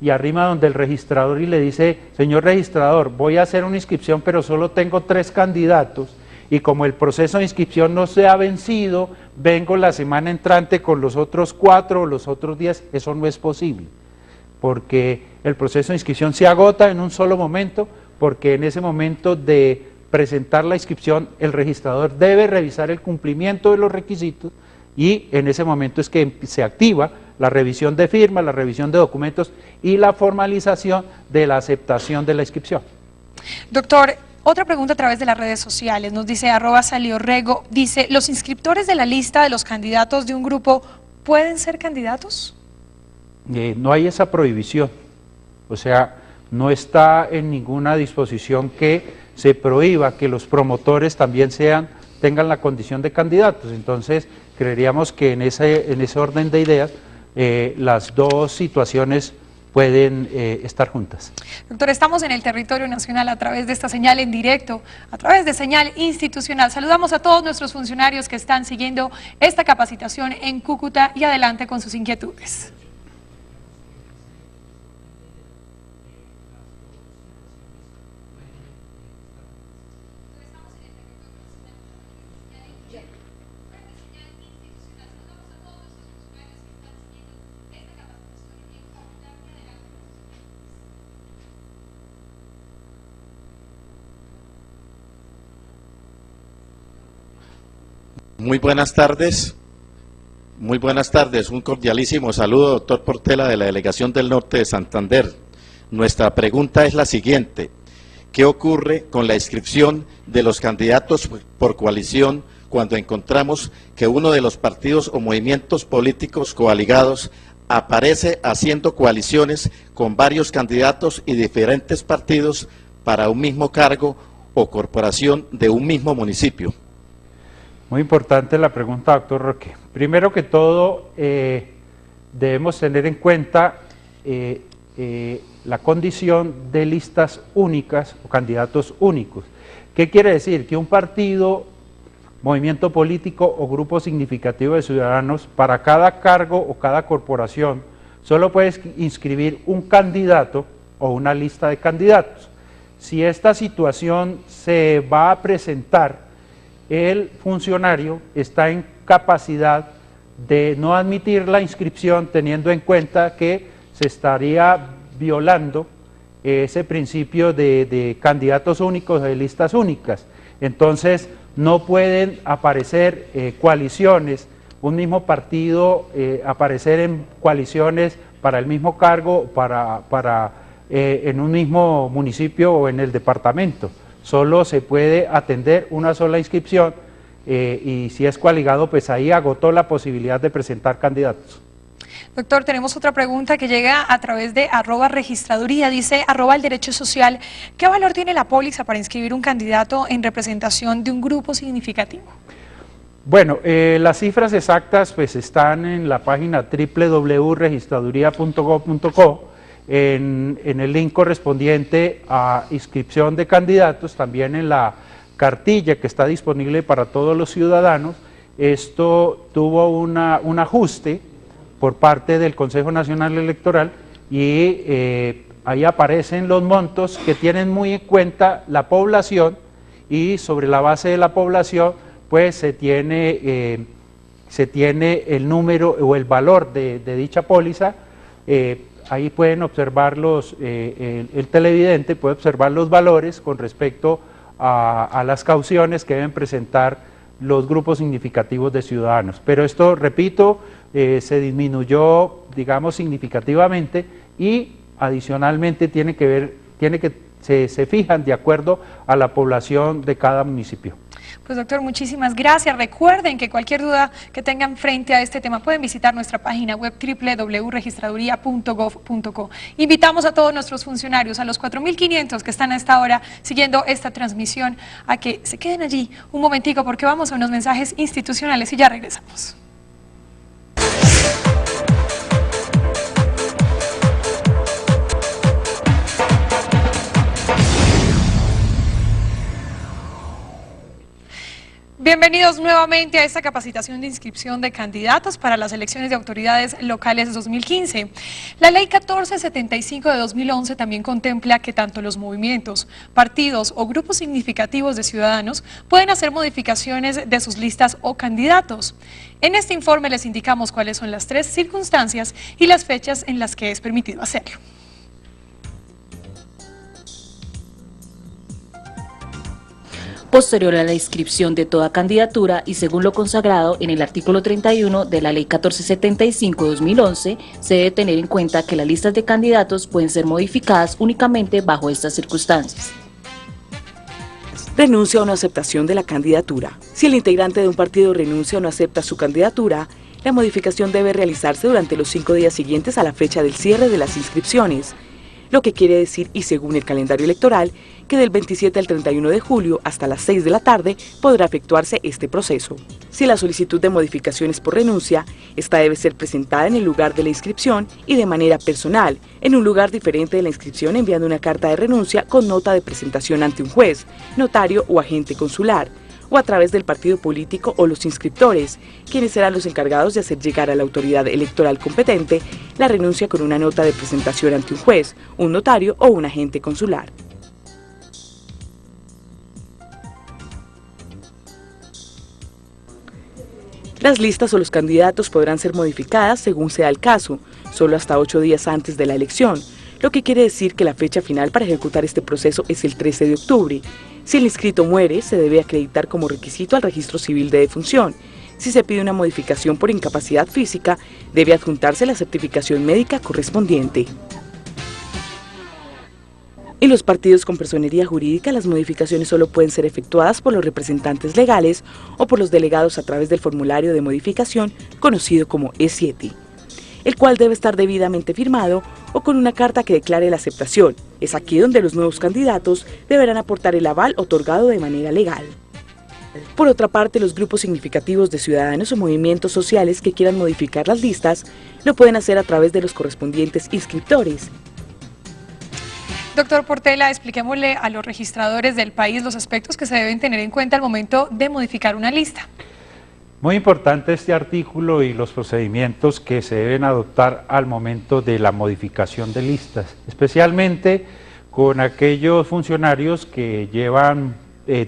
y arrima donde el registrador y le dice: señor registrador, voy a hacer una inscripción pero solo tengo 3 candidatos, y como el proceso de inscripción no se ha vencido, vengo la semana entrante con los otros 4 o los otros 10, eso no es posible, porque el proceso de inscripción se agota en un solo momento, porque en ese momento de presentar la inscripción el registrador debe revisar el cumplimiento de los requisitos, y en ese momento es que se activa la revisión de firmas, la revisión de documentos y la formalización de la aceptación de la inscripción. Doctor, otra pregunta a través de las redes sociales, nos dice @saliorrego, dice: ¿los inscriptores de la lista de los candidatos de un grupo pueden ser candidatos? No hay esa prohibición, o sea, no está en ninguna disposición que se prohíba que los promotores también tengan la condición de candidatos. Entonces, creeríamos que en ese orden de ideas las dos situaciones pueden estar juntas. Doctor, estamos en el territorio nacional a través de esta señal en directo, a través de señal institucional. Saludamos a todos nuestros funcionarios que están siguiendo esta capacitación en Cúcuta, y adelante con sus inquietudes. Muy buenas tardes, un cordialísimo saludo, doctor Portela, de la Delegación del Norte de Santander. Nuestra pregunta es la siguiente: ¿qué ocurre con la inscripción de los candidatos por coalición cuando encontramos que uno de los partidos o movimientos políticos coaligados aparece haciendo coaliciones con varios candidatos y diferentes partidos para un mismo cargo o corporación de un mismo municipio? Muy importante la pregunta, doctor Roque. Primero que todo, debemos tener en cuenta la condición de listas únicas o candidatos únicos. ¿Qué quiere decir? Que un partido, movimiento político o grupo significativo de ciudadanos, para cada cargo o cada corporación, solo puede inscribir un candidato o una lista de candidatos. Si esta situación se va a presentar, el funcionario está en capacidad de no admitir la inscripción, teniendo en cuenta que se estaría violando ese principio de candidatos únicos, de listas únicas. Entonces, no pueden aparecer coaliciones, un mismo partido aparecer en coaliciones para el mismo cargo, en un mismo municipio o en el departamento. Solo se puede atender una sola inscripción y si es coaligado, pues ahí agotó la posibilidad de presentar candidatos. Doctor, tenemos otra pregunta que llega a través de @registraduría, dice @el derecho social, ¿qué valor tiene la póliza para inscribir un candidato en representación de un grupo significativo? Bueno, las cifras exactas pues están en la página www.registraduría.gov.co, en el link correspondiente a inscripción de candidatos, también en la cartilla que está disponible para todos los ciudadanos. Esto tuvo un ajuste por parte del Consejo Nacional Electoral y ahí aparecen los montos que tienen muy en cuenta la población, y sobre la base de la población pues se tiene el número o el valor de dicha póliza. Ahí pueden observar el televidente puede observar los valores con respecto a las cauciones que deben presentar los grupos significativos de ciudadanos. Pero esto, repito, se disminuyó, digamos, significativamente, y adicionalmente se fijan de acuerdo a la población de cada municipio. Pues doctor, muchísimas gracias. Recuerden que cualquier duda que tengan frente a este tema pueden visitar nuestra página web www.registraduría.gov.co. Invitamos a todos nuestros funcionarios, a los 4.500 que están a esta hora siguiendo esta transmisión, a que se queden allí un momentico porque vamos a unos mensajes institucionales y ya regresamos. Bienvenidos nuevamente a esta capacitación de inscripción de candidatos para las elecciones de autoridades locales 2015. La Ley 1475 de 2011 también contempla que tanto los movimientos, partidos o grupos significativos de ciudadanos pueden hacer modificaciones de sus listas o candidatos. En este informe les indicamos cuáles son las 3 circunstancias y las fechas en las que es permitido hacerlo. Posterior a la inscripción de toda candidatura y según lo consagrado en el artículo 31 de la Ley 1475 de 2011, se debe tener en cuenta que las listas de candidatos pueden ser modificadas únicamente bajo estas circunstancias. Renuncia o no aceptación de la candidatura. Si el integrante de un partido renuncia o no acepta su candidatura, la modificación debe realizarse durante los 5 días siguientes a la fecha del cierre de las inscripciones, lo que quiere decir, y según el calendario electoral, que del 27 al 31 de julio hasta las 6 de la tarde podrá efectuarse este proceso. Si la solicitud de modificaciones por renuncia, esta debe ser presentada en el lugar de la inscripción y de manera personal, en un lugar diferente de la inscripción, enviando una carta de renuncia con nota de presentación ante un juez, notario o agente consular, o a través del partido político o los inscriptores, quienes serán los encargados de hacer llegar a la autoridad electoral competente la renuncia con una nota de presentación ante un juez, un notario o un agente consular. Las listas o los candidatos podrán ser modificadas según sea el caso, solo hasta 8 días antes de la elección, lo que quiere decir que la fecha final para ejecutar este proceso es el 13 de octubre. Si el inscrito muere, se debe acreditar como requisito al registro civil de defunción. Si se pide una modificación por incapacidad física, debe adjuntarse la certificación médica correspondiente. En los partidos con personería jurídica, las modificaciones solo pueden ser efectuadas por los representantes legales o por los delegados a través del formulario de modificación conocido como E7, el cual debe estar debidamente firmado o con una carta que declare la aceptación. Es aquí donde los nuevos candidatos deberán aportar el aval otorgado de manera legal. Por otra parte, los grupos significativos de ciudadanos o movimientos sociales que quieran modificar las listas lo pueden hacer a través de los correspondientes inscriptores. Doctor Portela, expliquémosle a los registradores del país los aspectos que se deben tener en cuenta al momento de modificar una lista. Muy importante este artículo y los procedimientos que se deben adoptar al momento de la modificación de listas, especialmente con aquellos funcionarios que llevan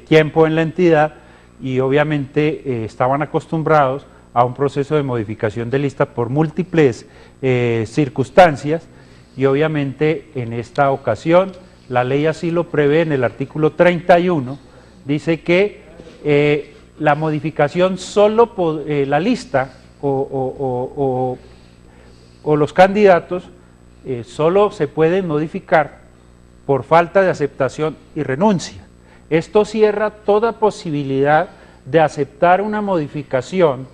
tiempo en la entidad y obviamente estaban acostumbrados a un proceso de modificación de lista por múltiples circunstancias, y obviamente en esta ocasión la ley así lo prevé en el artículo 31, dice que la modificación solo la lista o los candidatos solo se pueden modificar por falta de aceptación y renuncia. Esto cierra toda posibilidad de aceptar una modificación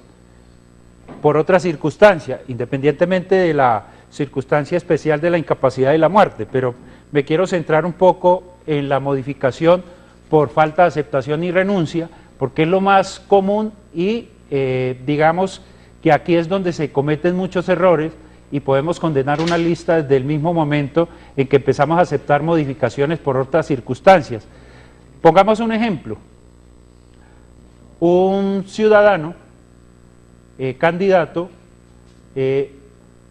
por otra circunstancia, independientemente de la circunstancia especial de la incapacidad y la muerte, pero me quiero centrar un poco en la modificación por falta de aceptación y renuncia, porque es lo más común y digamos que aquí es donde se cometen muchos errores y podemos condenar una lista desde el mismo momento en que empezamos a aceptar modificaciones por otras circunstancias. Pongamos un ejemplo: un ciudadano candidato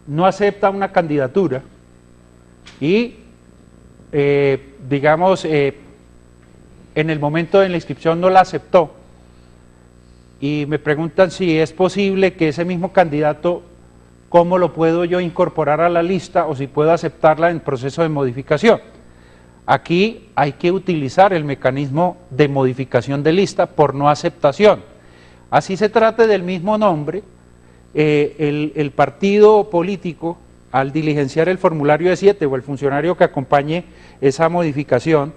no acepta una candidatura y digamos en el momento de la inscripción no la aceptó, y me preguntan si es posible que ese mismo candidato, ¿cómo lo puedo yo incorporar a la lista o si puedo aceptarla en proceso de modificación? Aquí hay que utilizar el mecanismo de modificación de lista por no aceptación. Así se trate del mismo nombre, el partido político, al diligenciar el formulario E7 o el funcionario que acompañe esa modificación,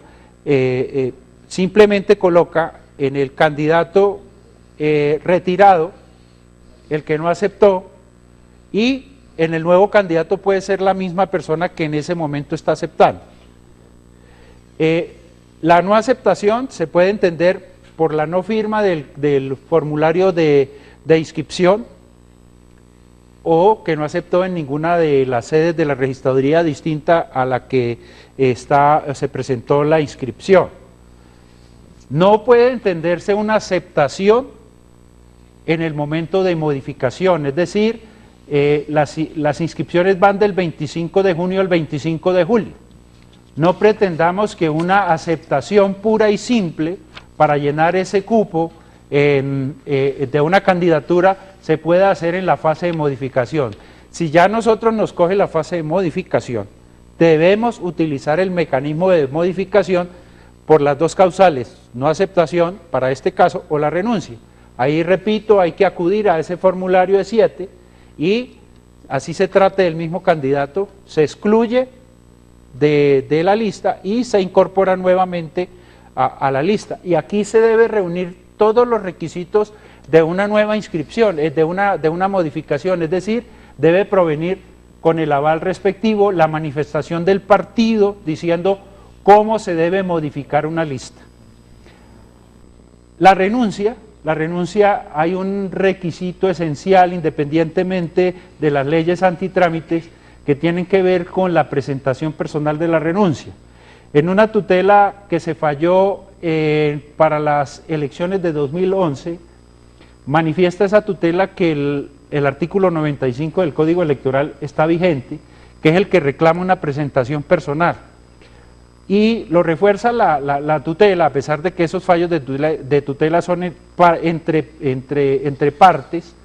simplemente coloca en el candidato retirado el que no aceptó, y en el nuevo candidato puede ser la misma persona que en ese momento está aceptando. La no aceptación se puede entender por la no firma del formulario de inscripción, o que no aceptó en ninguna de las sedes de la registraduría distinta a la que se presentó la inscripción. No puede entenderse una aceptación en el momento de modificación, es decir, las inscripciones van del 25 de junio al 25 de julio. No pretendamos que una aceptación pura y simple para llenar ese cupo de una candidatura se pueda hacer en la fase de modificación. Si ya nosotros nos coge la fase de modificación, debemos utilizar el mecanismo de modificación por las dos causales: no aceptación para este caso o la renuncia. Ahí repito, hay que acudir a ese formulario E7 y así se trate del mismo candidato, se excluye de la lista y se incorpora nuevamente a la lista. Y aquí se debe reunir todos los requisitos de una nueva inscripción, de una modificación, es decir, debe provenir con el aval respectivo, la manifestación del partido diciendo cómo se debe modificar una lista. La renuncia, hay un requisito esencial independientemente de las leyes antitrámites que tienen que ver con la presentación personal de la renuncia. En una tutela que se falló para las elecciones de 2011, manifiesta esa tutela que el artículo 95 del Código Electoral está vigente, que es el que reclama una presentación personal. Y lo refuerza la tutela, a pesar de que esos fallos de tutela son entre partes,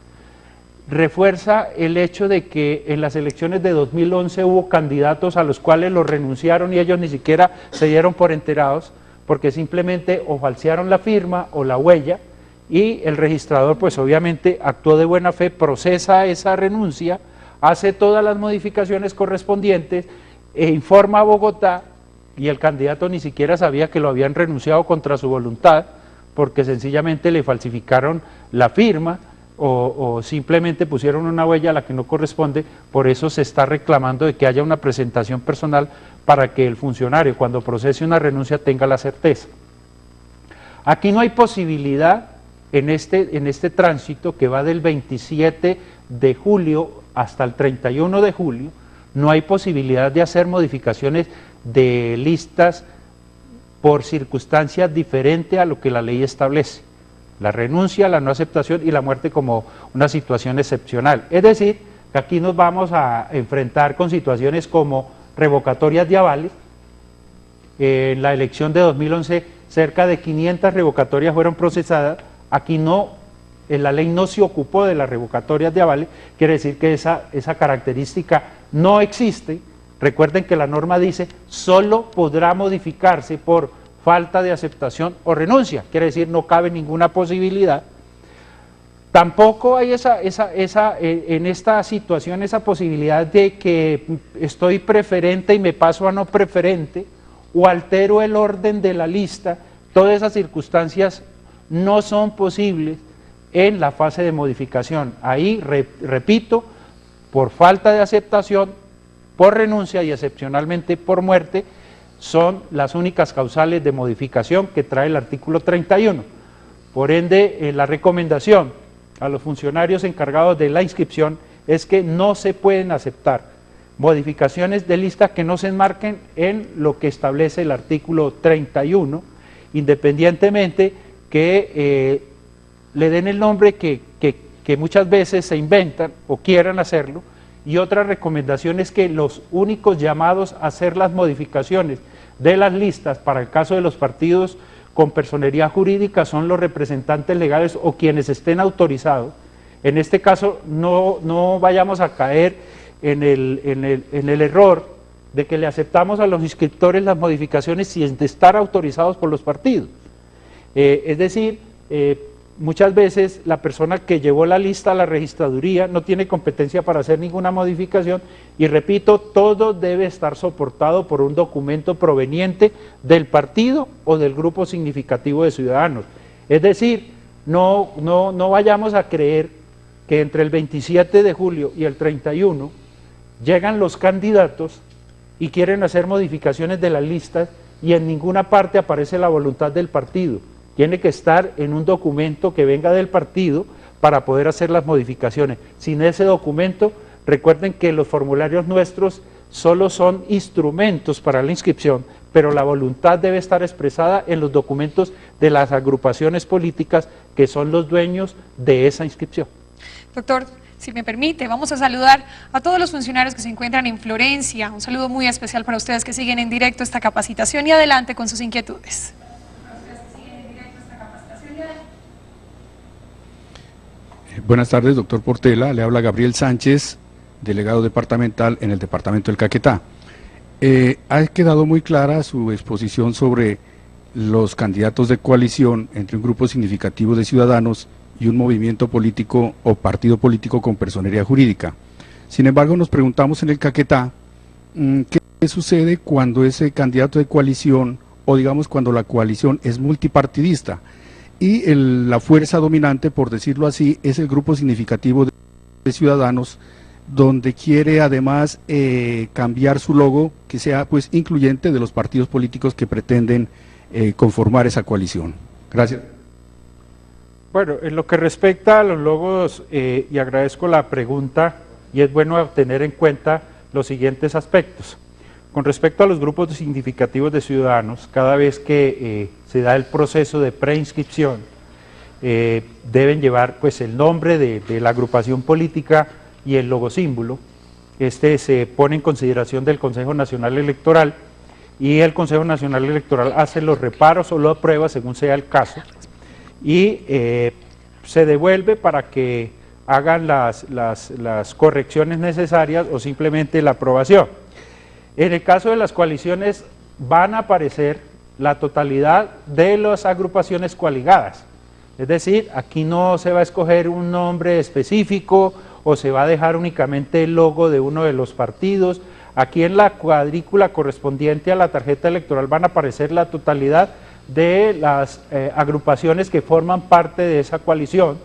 refuerza el hecho de que en las elecciones de 2011 hubo candidatos a los cuales los renunciaron y ellos ni siquiera se dieron por enterados, porque simplemente o falsearon la firma o la huella, y el registrador pues obviamente actuó de buena fe, procesa esa renuncia, hace todas las modificaciones correspondientes e informa a Bogotá, y el candidato ni siquiera sabía que lo habían renunciado contra su voluntad, porque sencillamente le falsificaron la firma o simplemente pusieron una huella a la que no corresponde. Por eso se está reclamando de que haya una presentación personal para que el funcionario, cuando procese una renuncia, tenga la certeza. Aquí no hay posibilidad en este tránsito que va del 27 de julio hasta el 31 de julio, no hay posibilidad de hacer modificaciones de listas por circunstancias diferentes a lo que la ley establece. La renuncia, la no aceptación y la muerte como una situación excepcional. Es decir, que aquí nos vamos a enfrentar con situaciones como revocatorias de avales. En la elección de 2011, cerca de 500 revocatorias fueron procesadas. Aquí no, en la ley no se ocupó de las revocatorias de avales, quiere decir que esa característica no existe. Recuerden que la norma dice, solo podrá modificarse por falta de aceptación o renuncia, quiere decir no cabe ninguna posibilidad. Tampoco hay en esta situación esa posibilidad de que estoy preferente y me paso a no preferente o altero el orden de la lista. Todas esas circunstancias no son posibles en la fase de modificación. Ahí, repito, por falta de aceptación, por renuncia y excepcionalmente por muerte, son las únicas causales de modificación que trae el artículo 31. Por ende, la recomendación a los funcionarios encargados de la inscripción es que no se pueden aceptar modificaciones de lista que no se enmarquen en lo que establece el artículo 31, independientemente que le den el nombre que muchas veces se inventan o quieran hacerlo. Y otra recomendación es que los únicos llamados a hacer las modificaciones de las listas para el caso de los partidos con personería jurídica son los representantes legales o quienes estén autorizados. En este caso no vayamos a caer en el error de que le aceptamos a los inscriptores las modificaciones sin estar autorizados por los partidos. Es decir, muchas veces la persona que llevó la lista a la registraduría no tiene competencia para hacer ninguna modificación y repito, todo debe estar soportado por un documento proveniente del partido o del grupo significativo de ciudadanos. Es decir, no vayamos a creer que entre el 27 de julio y el 31 llegan los candidatos y quieren hacer modificaciones de las listas y en ninguna parte aparece la voluntad del partido. Tiene que estar en un documento que venga del partido para poder hacer las modificaciones. Sin ese documento, recuerden que los formularios nuestros solo son instrumentos para la inscripción, pero la voluntad debe estar expresada en los documentos de las agrupaciones políticas que son los dueños de esa inscripción. Doctor, si me permite, vamos a saludar a todos los funcionarios que se encuentran en Florencia. Un saludo muy especial para ustedes que siguen en directo esta capacitación y adelante con sus inquietudes. Buenas tardes, doctor Portela. Le habla Gabriel Sánchez, delegado departamental en el departamento del Caquetá. Ha quedado muy clara su exposición sobre los candidatos de coalición entre un grupo significativo de ciudadanos y un movimiento político o partido político con personería jurídica. Sin embargo, nos preguntamos en el Caquetá qué sucede cuando ese candidato de coalición o digamos cuando la coalición es multipartidista y la fuerza dominante, por decirlo así, es el grupo significativo de ciudadanos, donde quiere además cambiar su logo, que sea pues incluyente de los partidos políticos que pretenden conformar esa coalición. Gracias. Bueno, en lo que respecta a los logos, y agradezco la pregunta, y es bueno tener en cuenta los siguientes aspectos. Con respecto a los grupos significativos de ciudadanos, cada vez que se da el proceso de preinscripción, deben llevar pues el nombre de la agrupación política y el logosímbolo. Este se pone en consideración del Consejo Nacional Electoral y el Consejo Nacional Electoral hace los reparos o lo aprueba según sea el caso y se devuelve para que hagan las correcciones necesarias o simplemente la aprobación. En el caso de las coaliciones van a aparecer la totalidad de las agrupaciones coaligadas, es decir, aquí no se va a escoger un nombre específico o se va a dejar únicamente el logo de uno de los partidos. Aquí en la cuadrícula correspondiente a la tarjeta electoral van a aparecer la totalidad de las agrupaciones que forman parte de esa coalición.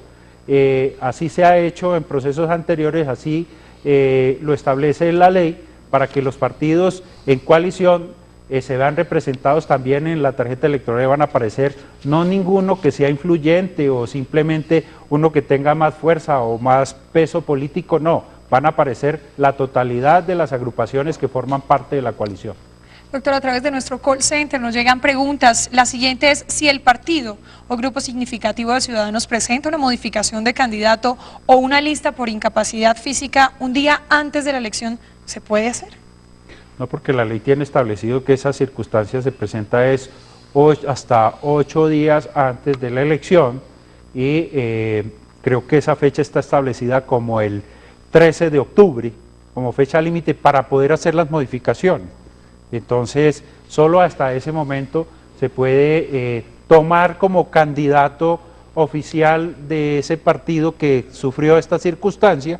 Así se ha hecho en procesos anteriores, así lo establece la ley, para que los partidos en coalición se vean representados también en la tarjeta electoral, van a aparecer no ninguno que sea influyente o simplemente uno que tenga más fuerza o más peso político, no, van a aparecer la totalidad de las agrupaciones que forman parte de la coalición. Doctor, a través de nuestro call center nos llegan preguntas. La siguiente es: si el partido o grupo significativo de ciudadanos presenta una modificación de candidato o una lista por incapacidad física un día antes de la elección, ¿se puede hacer? No, porque la ley tiene establecido que esa circunstancia se presenta hasta 8 días antes de la elección y creo que esa fecha está establecida como el 13 de octubre, como fecha límite para poder hacer las modificaciones. Entonces, solo hasta ese momento se puede tomar como candidato oficial de ese partido que sufrió esta circunstancia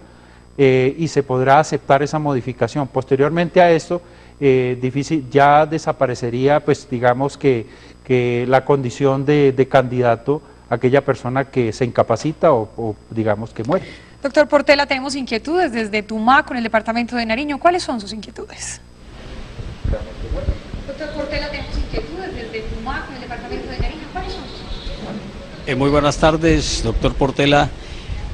y se podrá aceptar esa modificación. Posteriormente a esto, ya desaparecería, pues digamos que la condición de candidato a aquella persona que se incapacita o digamos que muere. Doctor Portela, tenemos inquietudes desde Tumaco, en el departamento de Nariño. ¿Cuáles son sus inquietudes? Doctor Portela, tenemos inquietudes desde Tumaco, en el departamento de Nariño. ¿Cuáles son sus inquietudes? Muy buenas tardes, doctor Portela.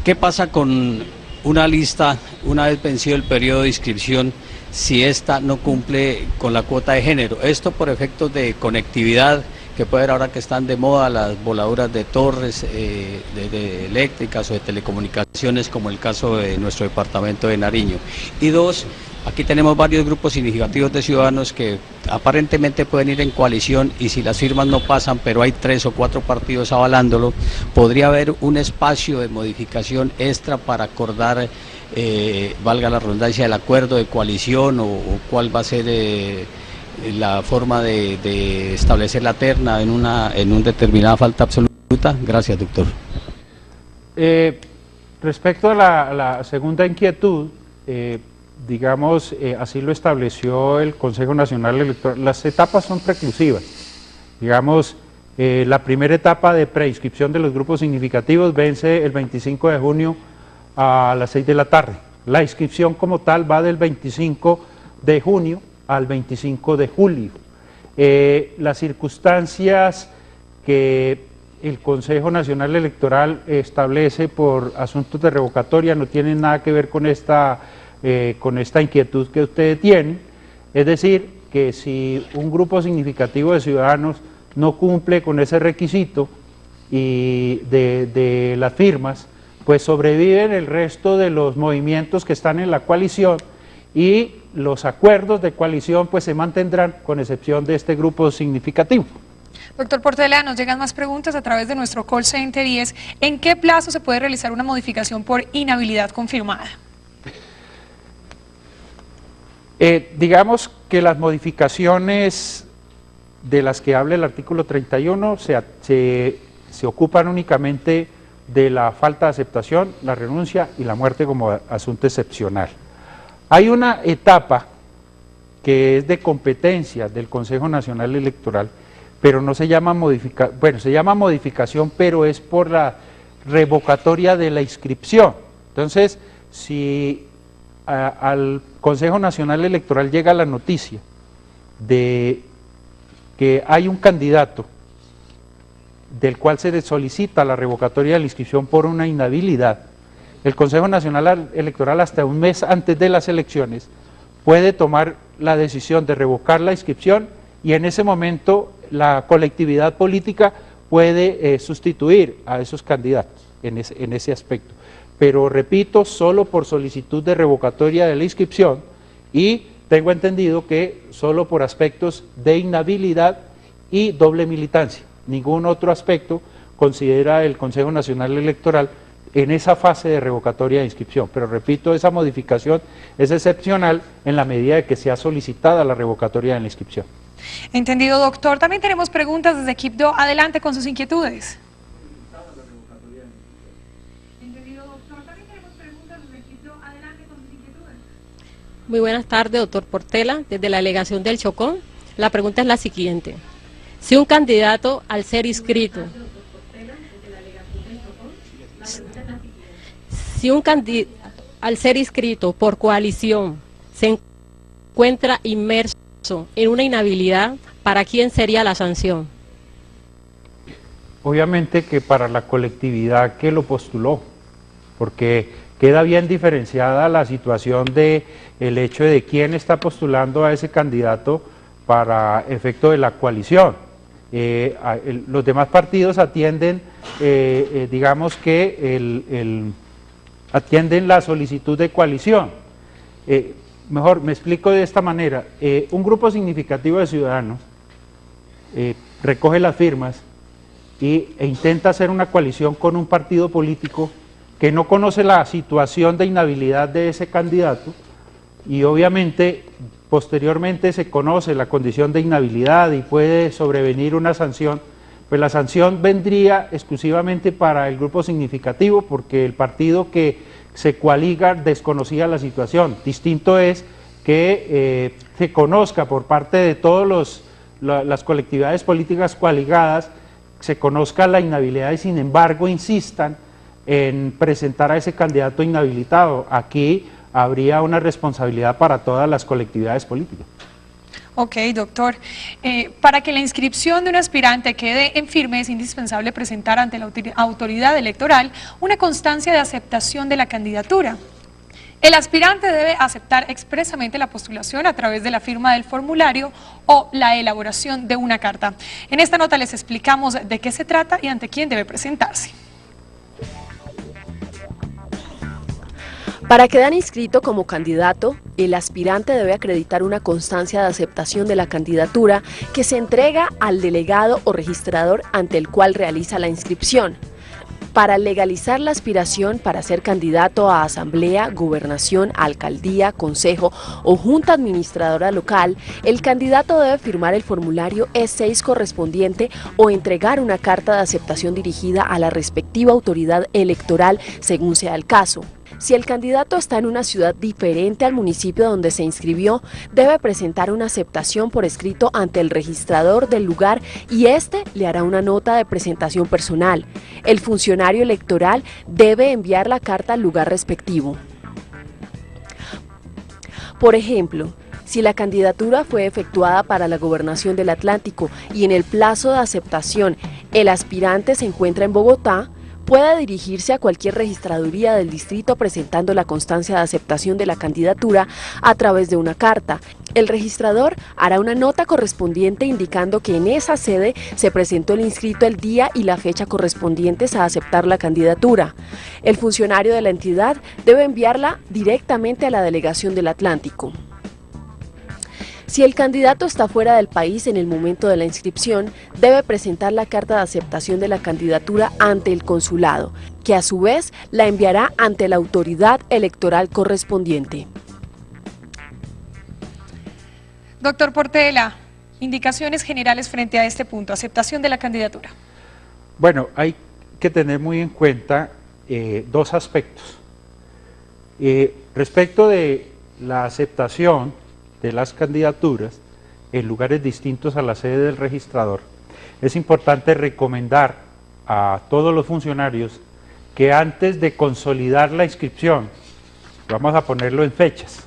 ¿Qué pasa con una lista una vez vencido el periodo de inscripción si ésta no cumple con la cuota de género? Esto por efectos de conectividad, que puede haber ahora que están de moda las voladuras de torres de eléctricas o de telecomunicaciones, como el caso de nuestro departamento de Nariño. Y dos, aquí tenemos varios grupos significativos de ciudadanos que aparentemente pueden ir en coalición y si las firmas no pasan, pero hay 3 o 4 partidos avalándolo, podría haber un espacio de modificación extra para acordar, valga la redundancia, el acuerdo de coalición o cuál va a ser la forma de establecer la terna en una determinada falta absoluta. Gracias, doctor. Respecto a la segunda inquietud, digamos, así lo estableció el Consejo Nacional Electoral, las etapas son preclusivas. Digamos, la primera etapa de preinscripción de los grupos significativos vence el 25 de junio a las 6 de la tarde. La inscripción como tal va del 25 de junio al 25 de julio. Las circunstancias que el Consejo Nacional Electoral establece por asuntos de revocatoria no tienen nada que ver con esta inquietud que ustedes tienen, es decir, que si un grupo significativo de ciudadanos no cumple con ese requisito y de las firmas, pues sobreviven el resto de los movimientos que están en la coalición y los acuerdos de coalición pues se mantendrán con excepción de este grupo significativo. Doctor Portela, nos llegan más preguntas a través de nuestro call center y es: ¿en qué plazo se puede realizar una modificación por inhabilidad confirmada? Digamos que las modificaciones de las que habla el artículo 31 se ocupan únicamente de la falta de aceptación, la renuncia y la muerte como asunto excepcional. Hay una etapa que es de competencia del Consejo Nacional Electoral, pero no se llama modificación, bueno, se llama modificación, pero es por la revocatoria de la inscripción. Entonces, si al Consejo Nacional Electoral llega la noticia de que hay un candidato del cual se le solicita la revocatoria de la inscripción por una inhabilidad, el Consejo Nacional Electoral hasta un mes antes de las elecciones puede tomar la decisión de revocar la inscripción y en ese momento la colectividad política puede sustituir a esos candidatos en ese aspecto. Pero repito, solo por solicitud de revocatoria de la inscripción y tengo entendido que solo por aspectos de inhabilidad y doble militancia. Ningún otro aspecto considera el Consejo Nacional Electoral en esa fase de revocatoria de inscripción. Pero repito, esa modificación es excepcional en la medida de que sea solicitada la revocatoria de la inscripción. Entendido, doctor. También tenemos preguntas desde Quibdó. Adelante con sus inquietudes. Muy buenas tardes, doctor Portela, desde la delegación del Chocó. La pregunta es la siguiente: si un candidato al ser inscrito, al ser inscrito por coalición se encuentra inmerso en una inhabilidad, ¿para quién sería la sanción? Obviamente que para la colectividad que lo postuló, porque queda bien diferenciada la situación de el hecho de quién está postulando a ese candidato para efecto de la coalición. Los demás partidos atienden, digamos que atienden la solicitud de coalición. Mejor, me explico de esta manera. Un grupo significativo de ciudadanos recoge las firmas e intenta hacer una coalición con un partido político que no conoce la situación de inhabilidad de ese candidato y obviamente posteriormente se conoce la condición de inhabilidad y puede sobrevenir una sanción, pues la sanción vendría exclusivamente para el grupo significativo porque el partido que se coaliga desconocía la situación. Distinto es que se conozca por parte de todas las colectividades políticas coaligadas, se conozca la inhabilidad y sin embargo insistan en presentar a ese candidato inhabilitado. Aquí habría una responsabilidad para todas las colectividades políticas. Ok, doctor. Para que la inscripción de un aspirante quede en firme es indispensable presentar ante la autoridad electoral una constancia de aceptación de la candidatura. El aspirante debe aceptar expresamente la postulación a través de la firma del formulario o la elaboración de una carta. En esta nota les explicamos de qué se trata y ante quién debe presentarse. Para quedar inscrito como candidato, el aspirante debe acreditar una constancia de aceptación de la candidatura que se entrega al delegado o registrador ante el cual realiza la inscripción. Para legalizar la aspiración para ser candidato a asamblea, gobernación, alcaldía, consejo o junta administradora local, el candidato debe firmar el formulario E6 correspondiente o entregar una carta de aceptación dirigida a la respectiva autoridad electoral según sea el caso. Si el candidato está en una ciudad diferente al municipio donde se inscribió, debe presentar una aceptación por escrito ante el registrador del lugar y éste le hará una nota de presentación personal. El funcionario electoral debe enviar la carta al lugar respectivo. Por ejemplo, si la candidatura fue efectuada para la gobernación del Atlántico y en el plazo de aceptación el aspirante se encuentra en Bogotá, puede dirigirse a cualquier registraduría del distrito presentando la constancia de aceptación de la candidatura a través de una carta. El registrador hará una nota correspondiente indicando que en esa sede se presentó el inscrito el día y la fecha correspondientes a aceptar la candidatura. El funcionario de la entidad debe enviarla directamente a la delegación del Atlántico. Si el candidato está fuera del país en el momento de la inscripción, debe presentar la carta de aceptación de la candidatura ante el consulado, que a su vez la enviará ante la autoridad electoral correspondiente. Doctor Portela, indicaciones generales frente a este punto, aceptación de la candidatura. Bueno, hay que tener muy en cuenta dos aspectos. Respecto de la aceptación de las candidaturas en lugares distintos a la sede del registrador, es importante recomendar a todos los funcionarios que antes de consolidar la inscripción, vamos a ponerlo en fechas,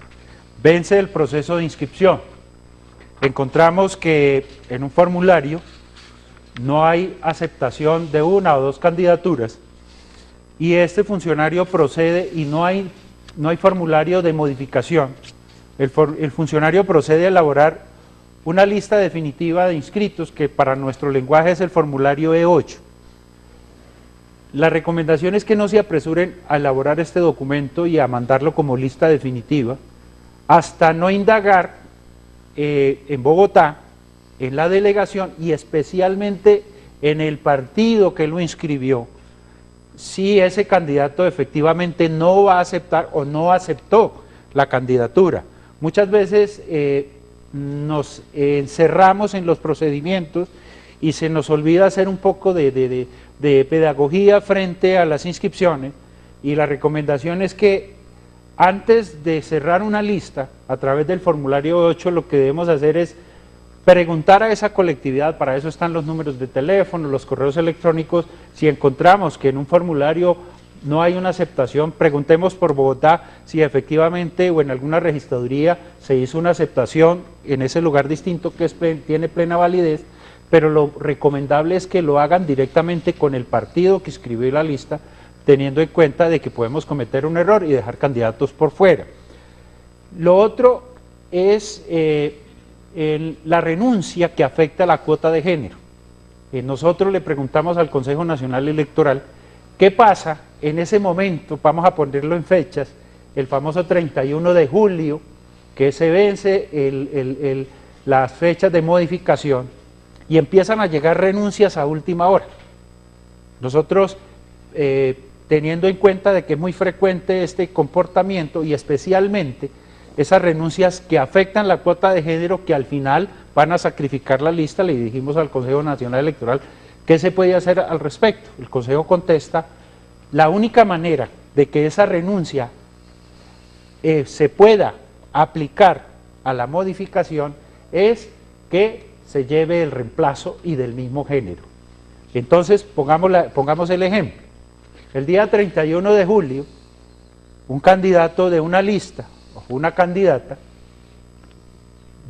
vence el proceso de inscripción. Encontramos que en un formulario no hay aceptación de una o dos candidaturas y este funcionario procede y no hay formulario de modificación. El funcionario procede a elaborar una lista definitiva de inscritos que para nuestro lenguaje es el formulario E8. La recomendación es que no se apresuren a elaborar este documento y a mandarlo como lista definitiva hasta no indagar en Bogotá, en la delegación y especialmente en el partido que lo inscribió, si ese candidato efectivamente no va a aceptar o no aceptó la candidatura. Muchas veces nos encerramos en los procedimientos y se nos olvida hacer un poco de pedagogía frente a las inscripciones y la recomendación es que antes de cerrar una lista a través del formulario 8 lo que debemos hacer es preguntar a esa colectividad, para eso están los números de teléfono, los correos electrónicos, si encontramos que en un formulario no hay una aceptación. Preguntemos por Bogotá si efectivamente o en alguna registraduría se hizo una aceptación en ese lugar distinto que tiene plena validez, pero lo recomendable es que lo hagan directamente con el partido que inscribió la lista, teniendo en cuenta de que podemos cometer un error y dejar candidatos por fuera. Lo otro es la renuncia que afecta a la cuota de género. Nosotros le preguntamos al Consejo Nacional Electoral qué pasa en ese momento, vamos a ponerlo en fechas, el famoso 31 de julio, que se vence las fechas de modificación y empiezan a llegar renuncias a última hora. Nosotros, teniendo en cuenta de que es muy frecuente este comportamiento y especialmente esas renuncias que afectan la cuota de género que al final van a sacrificar la lista, le dijimos al Consejo Nacional Electoral qué se puede hacer al respecto. El Consejo contesta, la única manera de que esa renuncia se pueda aplicar a la modificación es que se lleve el reemplazo y del mismo género. Entonces, pongamos el ejemplo. El día 31 de julio, un candidato de una lista o una candidata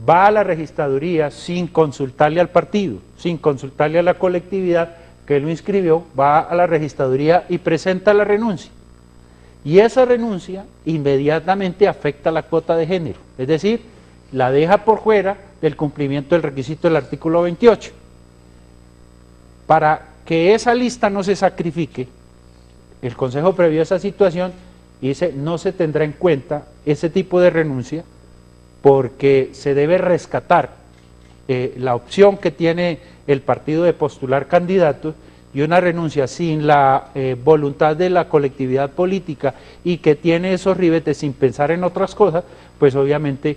va a la registraduría sin consultarle al partido, sin consultarle a la colectividad que lo inscribió, va a la registraduría y presenta la renuncia. Y esa renuncia inmediatamente afecta la cuota de género, es decir, la deja por fuera del cumplimiento del requisito del artículo 28. Para que esa lista no se sacrifique, el Consejo previó esa situación y dice, no se tendrá en cuenta ese tipo de renuncia porque se debe rescatar la opción que tiene el partido de postular candidatos, y una renuncia sin la voluntad de la colectividad política y que tiene esos ribetes sin pensar en otras cosas, pues obviamente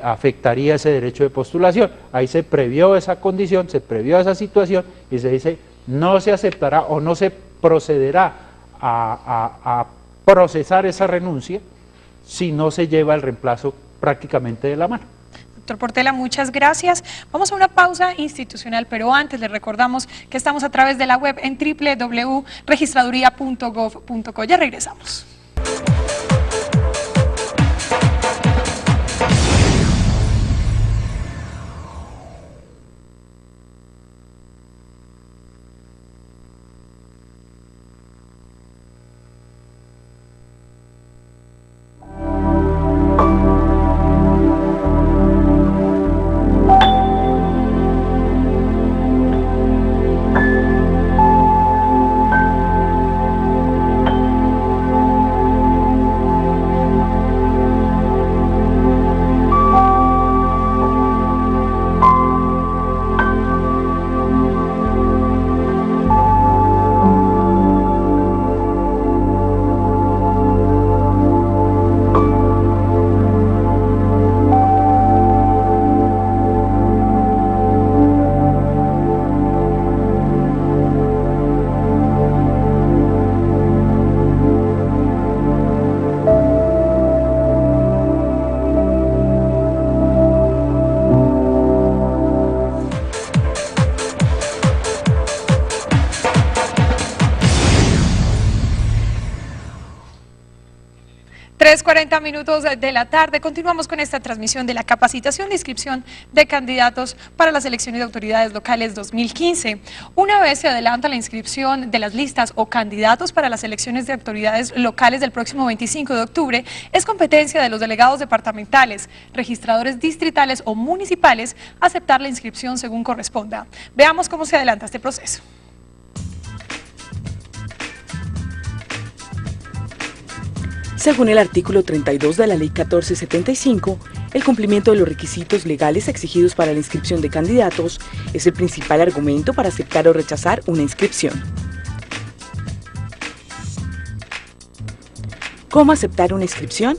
afectaría ese derecho de postulación. Ahí se previó esa condición, se previó esa situación y se dice no se aceptará o no se procederá a procesar esa renuncia si no se lleva el reemplazo prácticamente de la mano. Doctor Portela, muchas gracias. Vamos a una pausa institucional, pero antes les recordamos que estamos a través de la web en www.registraduría.gov.co. Ya regresamos. Tres 40 minutos de la tarde. Continuamos con esta transmisión de la capacitación de inscripción de candidatos para las elecciones de autoridades locales 2015. Una vez se adelanta la inscripción de las listas o candidatos para las elecciones de autoridades locales del próximo 25 de octubre, es competencia de los delegados departamentales, registradores distritales o municipales aceptar la inscripción según corresponda. Veamos cómo se adelanta este proceso. Según el artículo 32 de la Ley 1475, el cumplimiento de los requisitos legales exigidos para la inscripción de candidatos es el principal argumento para aceptar o rechazar una inscripción. ¿Cómo aceptar una inscripción?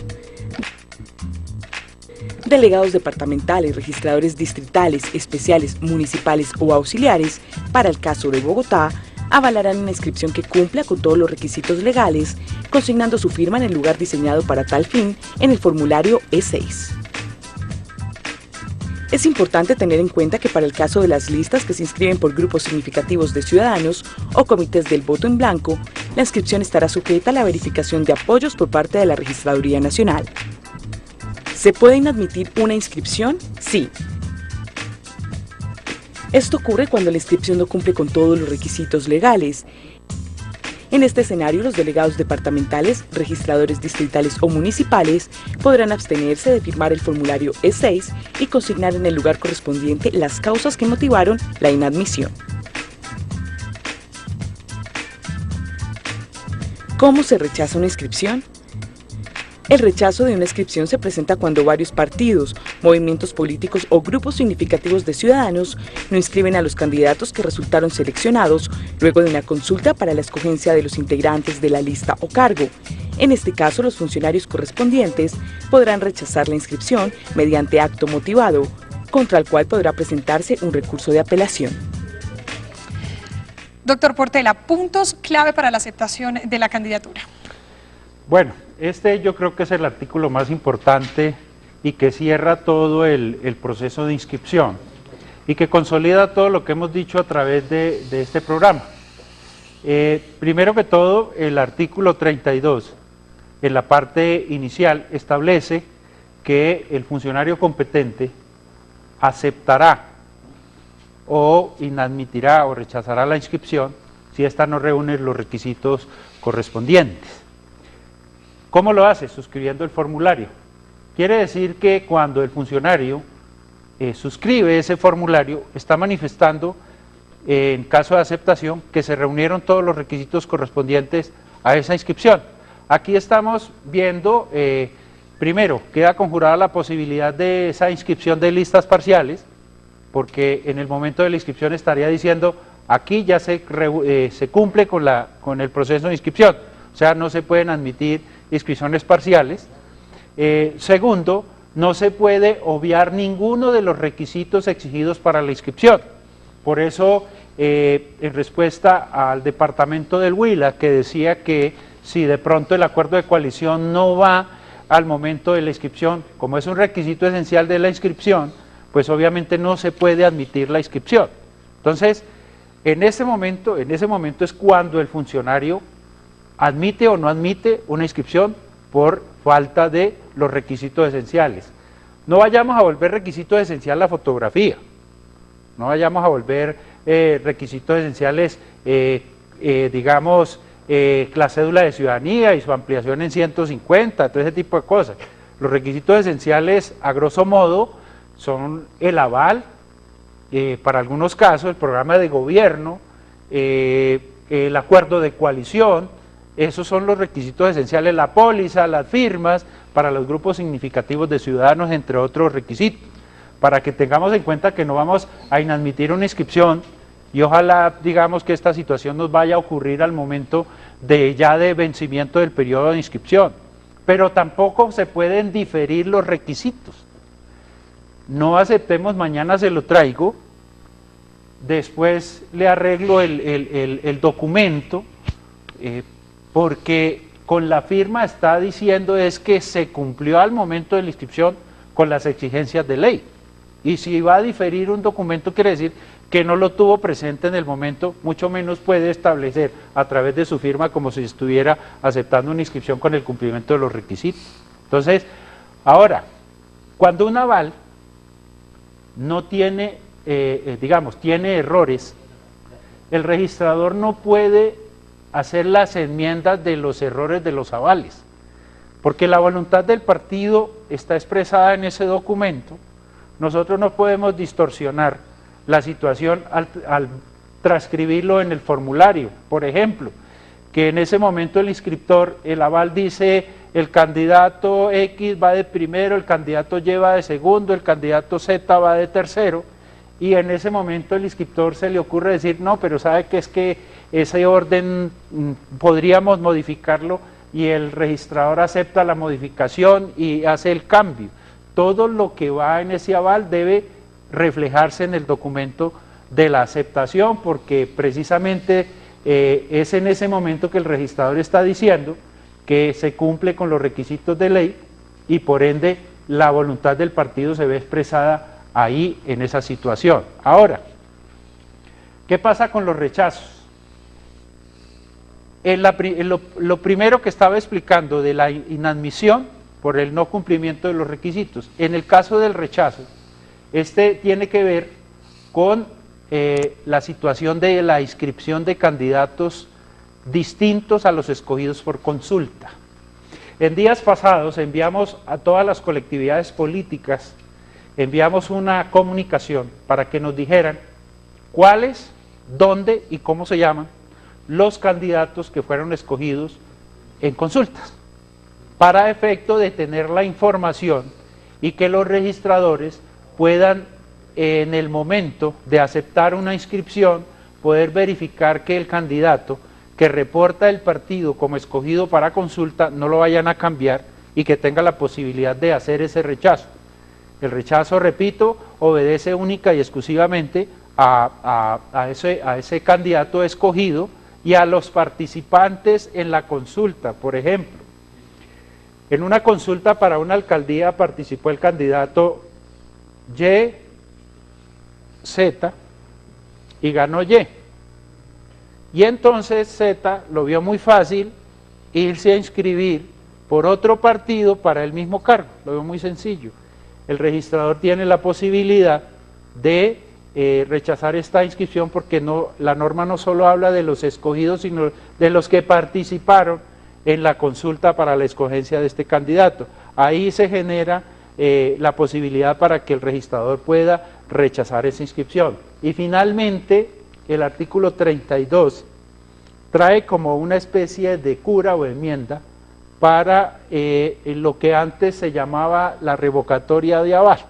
Delegados departamentales, registradores distritales, especiales, municipales o auxiliares, para el caso de Bogotá, avalarán una inscripción que cumpla con todos los requisitos legales, consignando su firma en el lugar diseñado para tal fin en el formulario E6. Es importante tener en cuenta que para el caso de las listas que se inscriben por grupos significativos de ciudadanos o comités del voto en blanco, la inscripción estará sujeta a la verificación de apoyos por parte de la Registraduría Nacional. ¿Se puede inadmitir una inscripción? Sí. Esto ocurre cuando la inscripción no cumple con todos los requisitos legales. En este escenario, los delegados departamentales, registradores distritales o municipales podrán abstenerse de firmar el formulario E6 y consignar en el lugar correspondiente las causas que motivaron la inadmisión. ¿Cómo se rechaza una inscripción? El rechazo de una inscripción se presenta cuando varios partidos, movimientos políticos o grupos significativos de ciudadanos no inscriben a los candidatos que resultaron seleccionados luego de una consulta para la escogencia de los integrantes de la lista o cargo. En este caso, los funcionarios correspondientes podrán rechazar la inscripción mediante acto motivado, contra el cual podrá presentarse un recurso de apelación. Doctor Portela, puntos clave para la aceptación de la candidatura. Bueno, este yo creo que es el artículo más importante y que cierra todo el proceso de inscripción y que consolida todo lo que hemos dicho a través de este programa. Primero que todo, el artículo 32, en la parte inicial, establece que el funcionario competente aceptará o inadmitirá o rechazará la inscripción si ésta no reúne los requisitos correspondientes. ¿Cómo lo hace? Suscribiendo el formulario. Quiere decir que cuando el funcionario suscribe ese formulario, está manifestando, en caso de aceptación, que se reunieron todos los requisitos correspondientes a esa inscripción. Aquí estamos viendo, primero, queda conjurada la posibilidad de esa inscripción de listas parciales, porque en el momento de la inscripción estaría diciendo, aquí ya se cumple con el proceso de inscripción, o sea, no se pueden admitir inscripciones parciales. Segundo, no se puede obviar ninguno de los requisitos exigidos para la inscripción. Por eso, en respuesta al departamento del Huila, que decía que si de pronto el acuerdo de coalición no va al momento de la inscripción, como es un requisito esencial de la inscripción, pues obviamente no se puede admitir la inscripción. Entonces, en ese momento es cuando el funcionario admite o no admite una inscripción por falta de los requisitos esenciales. No vayamos a volver requisito esencial la fotografía, no vayamos a volver requisitos esenciales, digamos, la cédula de ciudadanía y su ampliación en 150, todo ese tipo de cosas. Los requisitos esenciales, a grosso modo, son el aval, para algunos casos, el programa de gobierno, el acuerdo de coalición. Esos son los requisitos esenciales, la póliza, las firmas, para los grupos significativos de ciudadanos, entre otros requisitos, para que tengamos en cuenta que no vamos a inadmitir una inscripción y ojalá, digamos, que esta situación nos vaya a ocurrir al momento de vencimiento del periodo de inscripción, pero tampoco se pueden diferir los requisitos. No aceptemos, mañana se lo traigo, después le arreglo el documento, porque con la firma está diciendo es que se cumplió al momento de la inscripción con las exigencias de ley. Y si va a diferir un documento quiere decir que no lo tuvo presente en el momento, mucho menos puede establecer a través de su firma como si estuviera aceptando una inscripción con el cumplimiento de los requisitos. Entonces, ahora, cuando un aval no tiene, tiene errores, el registrador no puede hacer las enmiendas de los errores de los avales, porque la voluntad del partido está expresada en ese documento. Nosotros no podemos distorsionar la situación al transcribirlo en el formulario. Por ejemplo, que en ese momento el inscriptor, el aval dice el candidato X va de primero, el candidato Y va de segundo, el candidato Z va de tercero, y en ese momento el inscriptor se le ocurre decir, no, pero sabe que es que ese orden podríamos modificarlo, y el registrador acepta la modificación y hace el cambio. Todo lo que va en ese aval debe reflejarse en el documento de la aceptación, porque precisamente es en ese momento que el registrador está diciendo que se cumple con los requisitos de ley y por ende la voluntad del partido se ve expresada ahí en esa situación. Ahora, ¿qué pasa con los rechazos? Lo primero que estaba explicando de la inadmisión por el no cumplimiento de los requisitos, en el caso del rechazo, tiene que ver con la situación de la inscripción de candidatos distintos a los escogidos por consulta. En días pasados enviamos a todas las colectividades políticas, enviamos una comunicación para que nos dijeran cuáles, dónde y cómo se llaman los candidatos que fueron escogidos en consultas, para efecto de tener la información y que los registradores puedan, en el momento de aceptar una inscripción, poder verificar que el candidato que reporta el partido como escogido para consulta no lo vayan a cambiar y que tenga la posibilidad de hacer ese rechazo. El rechazo, repito, obedece única y exclusivamente a ese candidato escogido y a los participantes en la consulta. Por ejemplo, en una consulta para una alcaldía participó el candidato Z y ganó Y. Y entonces Z lo vio muy fácil irse a inscribir por otro partido para el mismo cargo, lo vio muy sencillo. El registrador tiene la posibilidad de rechazar esta inscripción porque la norma no solo habla de los escogidos, sino de los que participaron en la consulta para la escogencia de este candidato. Ahí se genera la posibilidad para que el registrador pueda rechazar esa inscripción. Y finalmente, el artículo 32 trae como una especie de cura o enmienda para lo que antes se llamaba la revocatoria de aval.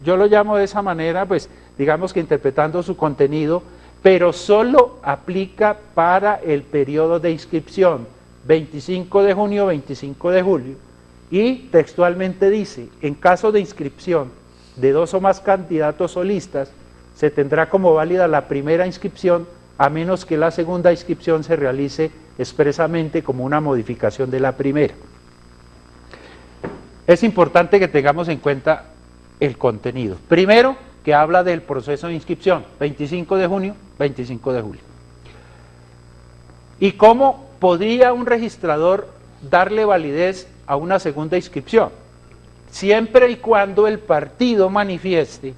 Yo lo llamo de esa manera, pues digamos que interpretando su contenido, pero solo aplica para el periodo de inscripción, 25 de junio, 25 de julio, y textualmente dice, en caso de inscripción de 2 o más candidatos o listas, se tendrá como válida la primera inscripción, a menos que la segunda inscripción se realice expresamente como una modificación de la primera. Es importante que tengamos en cuenta el contenido. Primero, que habla del proceso de inscripción, 25 de junio, 25 de julio. ¿Y cómo podría un registrador darle validez a una segunda inscripción? Siempre y cuando el partido manifieste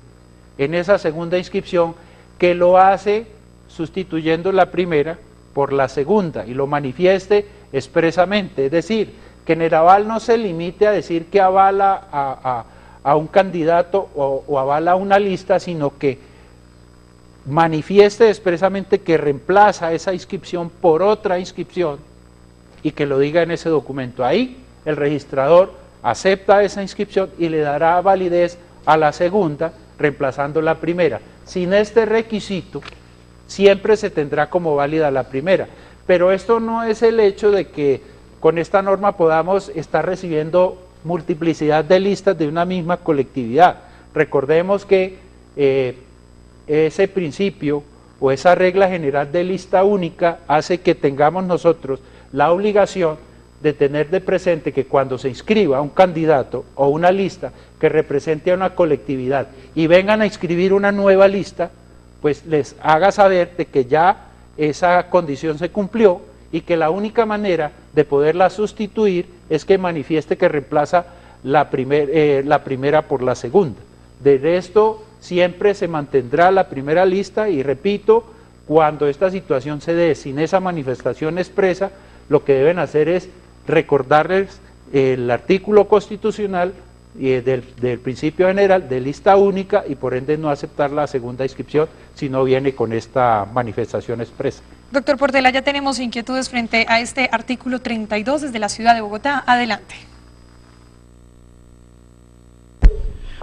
en esa segunda inscripción que lo hace sustituyendo la primera por la segunda y lo manifieste expresamente, es decir, que en el aval no se limite a decir que avala a un candidato o avala a una lista, sino que manifieste expresamente que reemplaza esa inscripción por otra inscripción y que lo diga en ese documento. Ahí el registrador acepta esa inscripción y le dará validez a la segunda, reemplazando la primera. Sin este requisito, siempre se tendrá como válida la primera. Pero esto no es el hecho de que con esta norma podamos estar recibiendo multiplicidad de listas de una misma colectividad. Recordemos que ese principio o esa regla general de lista única hace que tengamos nosotros la obligación de tener de presente que cuando se inscriba un candidato o una lista que represente a una colectividad y vengan a inscribir una nueva lista, pues les haga saber de que ya esa condición se cumplió y que la única manera de poderla sustituir es que manifieste que reemplaza la primera por la segunda. De resto, siempre se mantendrá la primera lista y repito, cuando esta situación se dé sin esa manifestación expresa, lo que deben hacer es recordarles el artículo constitucional del principio general de lista única y por ende no aceptar la segunda inscripción si no viene con esta manifestación expresa. Doctor Portela, ya tenemos inquietudes frente a este artículo 32 desde la ciudad de Bogotá. Adelante.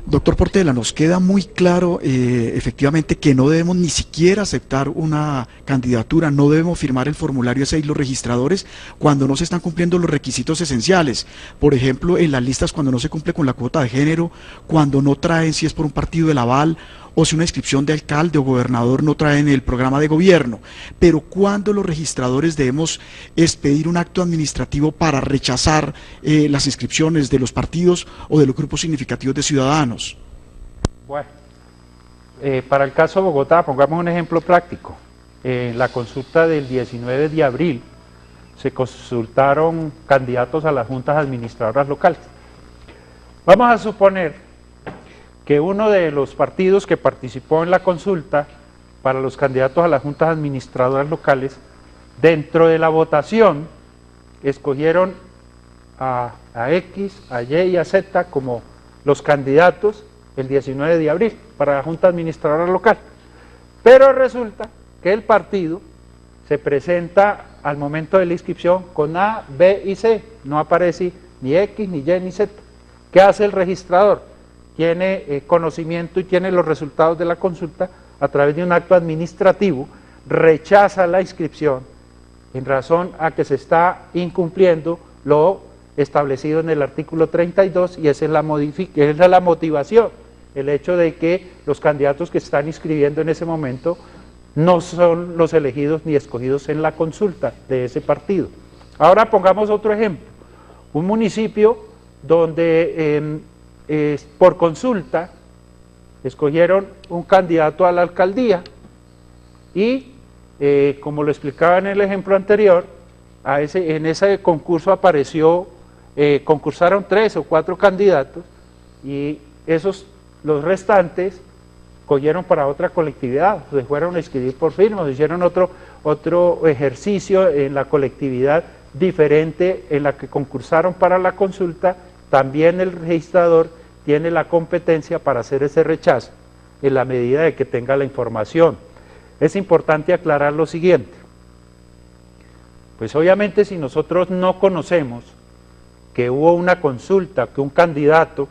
Doctor Portela, nos queda muy claro efectivamente que no debemos ni siquiera aceptar una candidatura, no debemos firmar el formulario ese y los registradores cuando no se están cumpliendo los requisitos esenciales. Por ejemplo, en las listas cuando no se cumple con la cuota de género, cuando no traen si es por un partido del aval o si una inscripción de alcalde o gobernador no traen el programa de gobierno. Pero cuando los registradores debemos expedir un acto administrativo para rechazar las inscripciones de los partidos o de los grupos significativos de ciudadanos. Bueno, Para el caso de Bogotá, pongamos un ejemplo práctico. En la consulta del 19 de abril se consultaron candidatos a las juntas administradoras locales. Vamos a suponer que uno de los partidos que participó en la consulta para los candidatos a las juntas administradoras locales, dentro de la votación, escogieron a X, a Y y a Z como los candidatos el 19 de abril para la junta administradora local. Pero resulta que el partido se presenta al momento de la inscripción con A, B y C, no aparece ni X, ni Y, ni Z. ¿Qué hace el registrador? Tiene conocimiento y tiene los resultados de la consulta a través de un acto administrativo, rechaza la inscripción en razón a que se está incumpliendo lo establecido en el artículo 32 y esa es la motivación, el hecho de que los candidatos que están inscribiendo en ese momento no son los elegidos ni escogidos en la consulta de ese partido. Ahora pongamos otro ejemplo, un municipio donde por consulta escogieron un candidato a la alcaldía y como lo explicaba en el ejemplo anterior, en ese concurso concursaron 3 o 4 candidatos y los restantes cogieron para otra colectividad, se fueron a inscribir por firmas, hicieron otro ejercicio en la colectividad diferente en la que concursaron para la consulta. También el registrador tiene la competencia para hacer ese rechazo en la medida de que tenga la información. Es importante aclarar lo siguiente, pues obviamente si nosotros no conocemos que hubo una consulta, que un candidato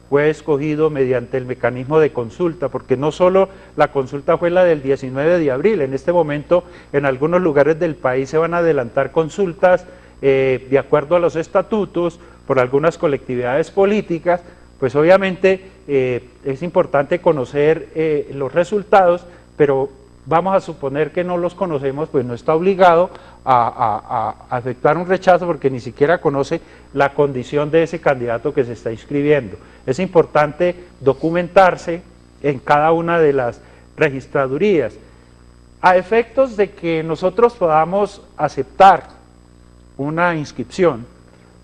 fue escogido mediante el mecanismo de consulta, porque no solo la consulta fue la del 19 de abril, en este momento en algunos lugares del país se van a adelantar consultas de acuerdo a los estatutos por algunas colectividades políticas, pues obviamente es importante conocer los resultados, pero vamos a suponer que no los conocemos, pues no está obligado a efectuar un rechazo porque ni siquiera conoce la condición de ese candidato que se está inscribiendo. Es importante documentarse en cada una de las registradurías. A efectos de que nosotros podamos aceptar una inscripción,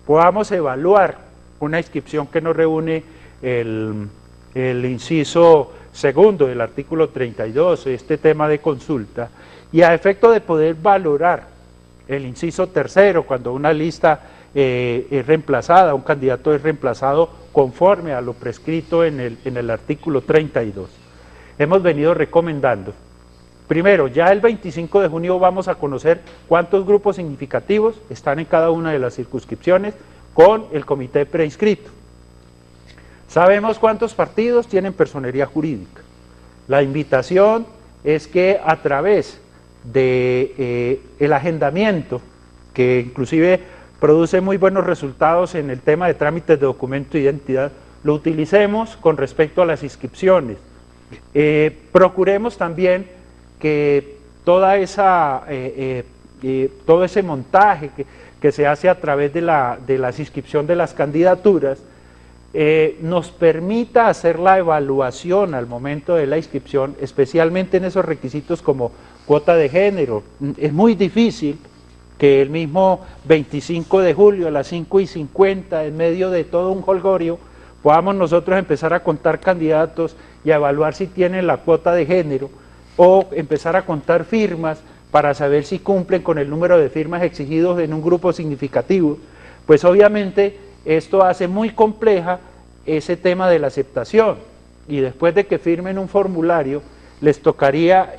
podamos evaluar una inscripción que nos reúne el inciso segundo del artículo 32, este tema de consulta, y a efecto de poder valorar el inciso tercero, cuando una lista es reemplazada, un candidato es reemplazado conforme a lo prescrito en el artículo 32. Hemos venido recomendando, primero, ya el 25 de junio vamos a conocer cuántos grupos significativos están en cada una de las circunscripciones con el comité preinscrito. Sabemos cuántos partidos tienen personería jurídica. La invitación es que a través de el agendamiento, que inclusive produce muy buenos resultados en el tema de trámites de documento de identidad, lo utilicemos con respecto a las inscripciones. Procuremos también que todo ese montaje que se hace a través de la inscripción de las candidaturas nos permita hacer la evaluación al momento de la inscripción, especialmente en esos requisitos como cuota de género. Es muy difícil que el mismo 25 de julio a las 5:50, en medio de todo un jolgorio, podamos nosotros empezar a contar candidatos y a evaluar si tienen la cuota de género, o empezar a contar firmas para saber si cumplen con el número de firmas exigidos en un grupo significativo. Pues obviamente esto hace muy compleja ese tema de la aceptación, y después de que firmen un formulario les tocaría,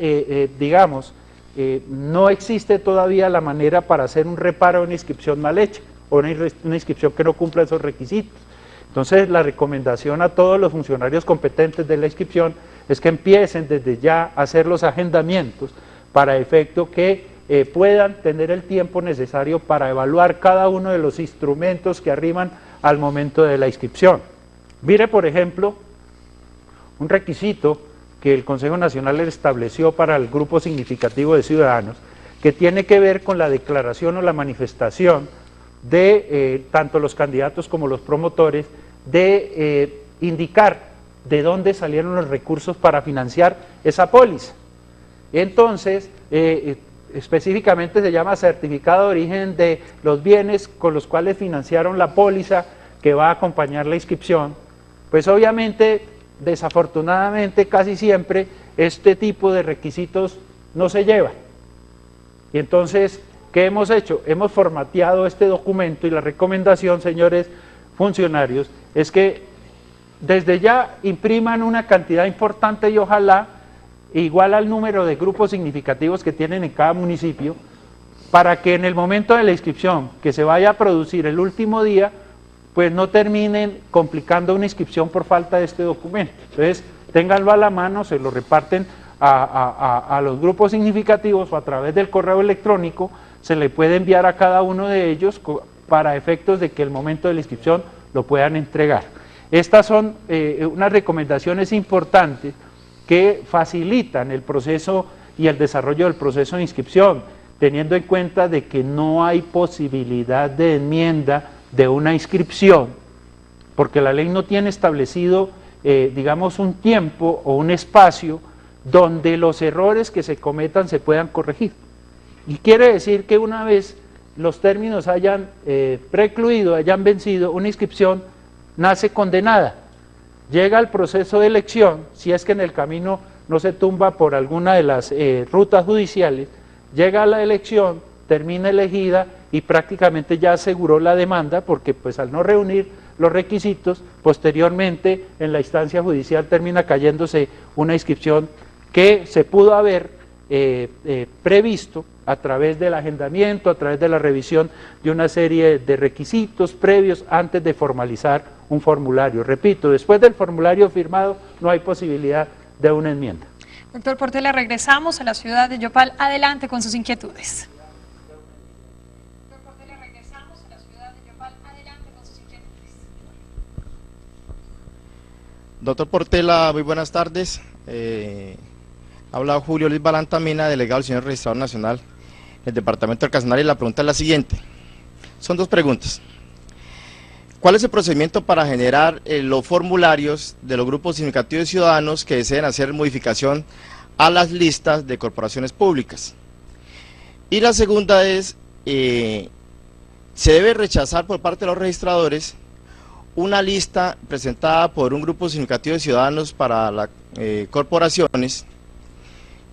no existe todavía la manera para hacer un reparo de una inscripción mal hecha o una inscripción que no cumpla esos requisitos. Entonces la recomendación a todos los funcionarios competentes de la inscripción es que empiecen desde ya a hacer los agendamientos para efecto que puedan tener el tiempo necesario para evaluar cada uno de los instrumentos que arriman al momento de la inscripción. Mire, por ejemplo, un requisito que el Consejo Nacional estableció para el grupo significativo de ciudadanos, que tiene que ver con la declaración o la manifestación de tanto los candidatos como los promotores de indicar de dónde salieron los recursos para financiar esa póliza. Entonces, específicamente se llama certificado de origen de los bienes con los cuales financiaron la póliza que va a acompañar la inscripción. Pues obviamente, desafortunadamente, casi siempre este tipo de requisitos no se llevan. Y entonces, ¿qué hemos hecho? Hemos formateado este documento y la recomendación, señores funcionarios, es que desde ya impriman una cantidad importante y ojalá igual al número de grupos significativos que tienen en cada municipio, para que en el momento de la inscripción que se vaya a producir el último día, pues no terminen complicando una inscripción por falta de este documento. Entonces, ténganlo a la mano, se lo reparten a los grupos significativos o a través del correo electrónico, se le puede enviar a cada uno de ellos para efectos de que el momento de la inscripción lo puedan entregar. Estas son unas recomendaciones importantes que facilitan el proceso y el desarrollo del proceso de inscripción, teniendo en cuenta de que no hay posibilidad de enmienda de una inscripción, porque la ley no tiene establecido, digamos, un tiempo o un espacio donde los errores que se cometan se puedan corregir. Y quiere decir que una vez los términos hayan precluido, hayan vencido, una inscripción nace condenada. Llega al proceso de elección, si es que en el camino no se tumba por alguna de las rutas judiciales, llega a la elección, termina elegida y prácticamente ya aseguró la demanda, porque pues al no reunir los requisitos, posteriormente en la instancia judicial termina cayéndose una inscripción que se pudo haber previsto a través del agendamiento, a través de la revisión de una serie de requisitos previos antes de formalizar un formulario. Repito, después del formulario firmado no hay posibilidad de una enmienda. Doctor Portela, regresamos a la ciudad de Yopal. Adelante con sus inquietudes. Doctor Portela, regresamos a la ciudad de Yopal. Adelante con sus inquietudes. Doctor Portela, muy buenas tardes. Habla Julio Luis Balantamina, delegado del señor Registrador Nacional del Departamento del Casanare, y la pregunta es la siguiente. Son dos preguntas. ¿Cuál es el procedimiento para generar los formularios de los grupos significativos de ciudadanos que deseen hacer modificación a las listas de corporaciones públicas? Y la segunda es, ¿se debe rechazar por parte de los registradores una lista presentada por un grupo significativo de ciudadanos para las corporaciones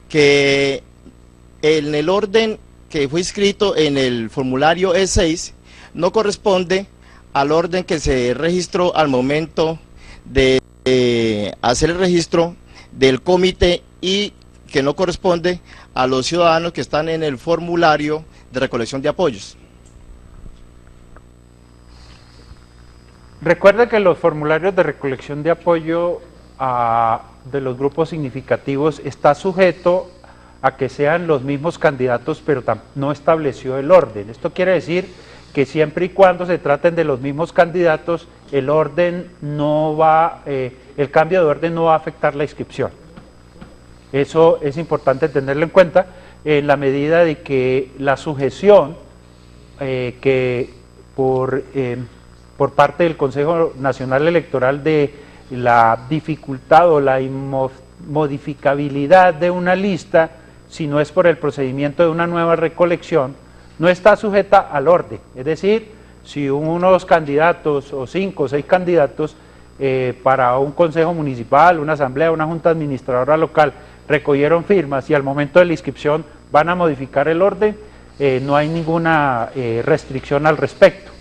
que en el orden que fue inscrito en el formulario E6 no corresponde al orden que se registró al momento de hacer el registro del comité y que no corresponde a los ciudadanos que están en el formulario de recolección de apoyos? Recuerda que los formularios de recolección de apoyo de los grupos significativos está sujeto a que sean los mismos candidatos, pero no estableció el orden. Esto quiere decir que siempre y cuando se traten de los mismos candidatos, el orden no va, el cambio de orden no va a afectar la inscripción. Eso es importante tenerlo en cuenta en la medida de que la sujeción que por parte del Consejo Nacional Electoral de la dificultad o la modificabilidad de una lista, si no es por el procedimiento de una nueva recolección, no está sujeta al orden. Es decir, si unos candidatos o 5 o 6 candidatos para un consejo municipal, una asamblea, una junta administradora local recogieron firmas y al momento de la inscripción van a modificar el orden, no hay ninguna restricción al respecto.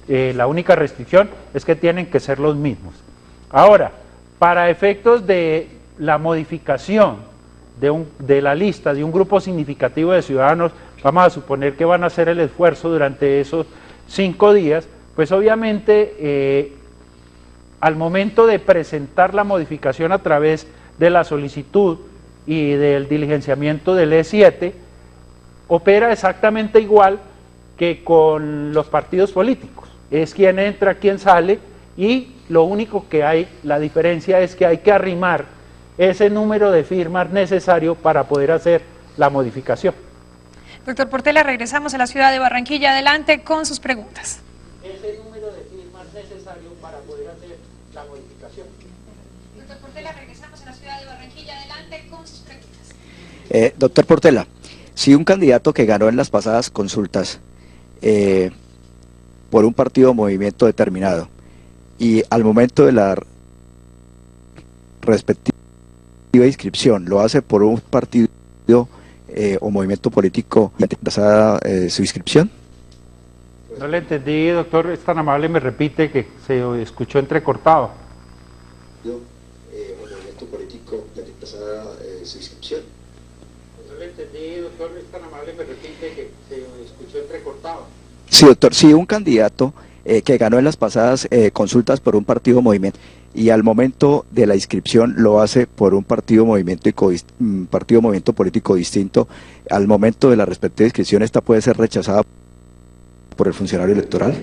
La única restricción es que tienen que ser los mismos. Ahora, para efectos de la modificación de la lista de un grupo significativo de ciudadanos, vamos a suponer que van a hacer el esfuerzo durante esos 5 días, pues obviamente al momento de presentar la modificación a través de la solicitud y del diligenciamiento del E7, opera exactamente igual que con los partidos políticos. Es quien entra, quien sale, y lo único que hay, la diferencia es que hay que arrimar ese número de firmas necesario para poder hacer la modificación. Doctor Portela, regresamos a la ciudad de Barranquilla. Adelante con sus preguntas. Ese número de firmas necesario para poder hacer la modificación. Doctor Portela. Portela, regresamos a la ciudad de Barranquilla. Adelante con sus preguntas. Doctor Portela, si un candidato que ganó en las pasadas consultas por un partido o movimiento determinado y al momento de la respectiva inscripción lo hace por un partido o movimiento político, ¿pasada su inscripción? No le entendí, doctor, es tan amable, me repite que se escuchó entrecortado. O movimiento político, ¿pasada su inscripción? No le entendí, doctor, es tan amable, me repite que se escuchó entrecortado. Sí, doctor, si un candidato que ganó en las pasadas consultas por un partido o movimiento y al momento de la inscripción lo hace por un partido o movimiento político distinto, al momento de la respectiva inscripción esta puede ser rechazada por el funcionario electoral.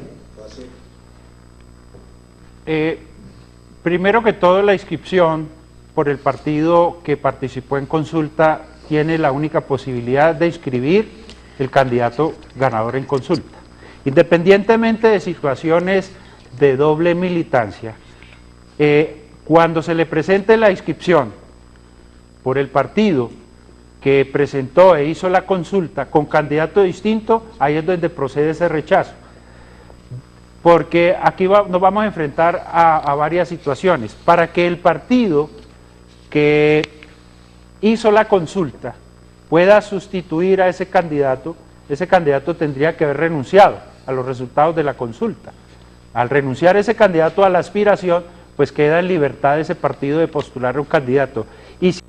Primero que todo, la inscripción por el partido que participó en consulta tiene la única posibilidad de inscribir el candidato ganador en consulta. Independientemente de situaciones de doble militancia, cuando se le presente la inscripción por el partido que presentó e hizo la consulta con candidato distinto, ahí es donde procede ese rechazo. Porque aquí nos vamos a enfrentar a varias situaciones. Para que el partido que hizo la consulta pueda sustituir a ese candidato tendría que haber renunciado a los resultados de la consulta. Al renunciar ese candidato a la aspiración, pues queda en libertad ese partido de postular un candidato. Y si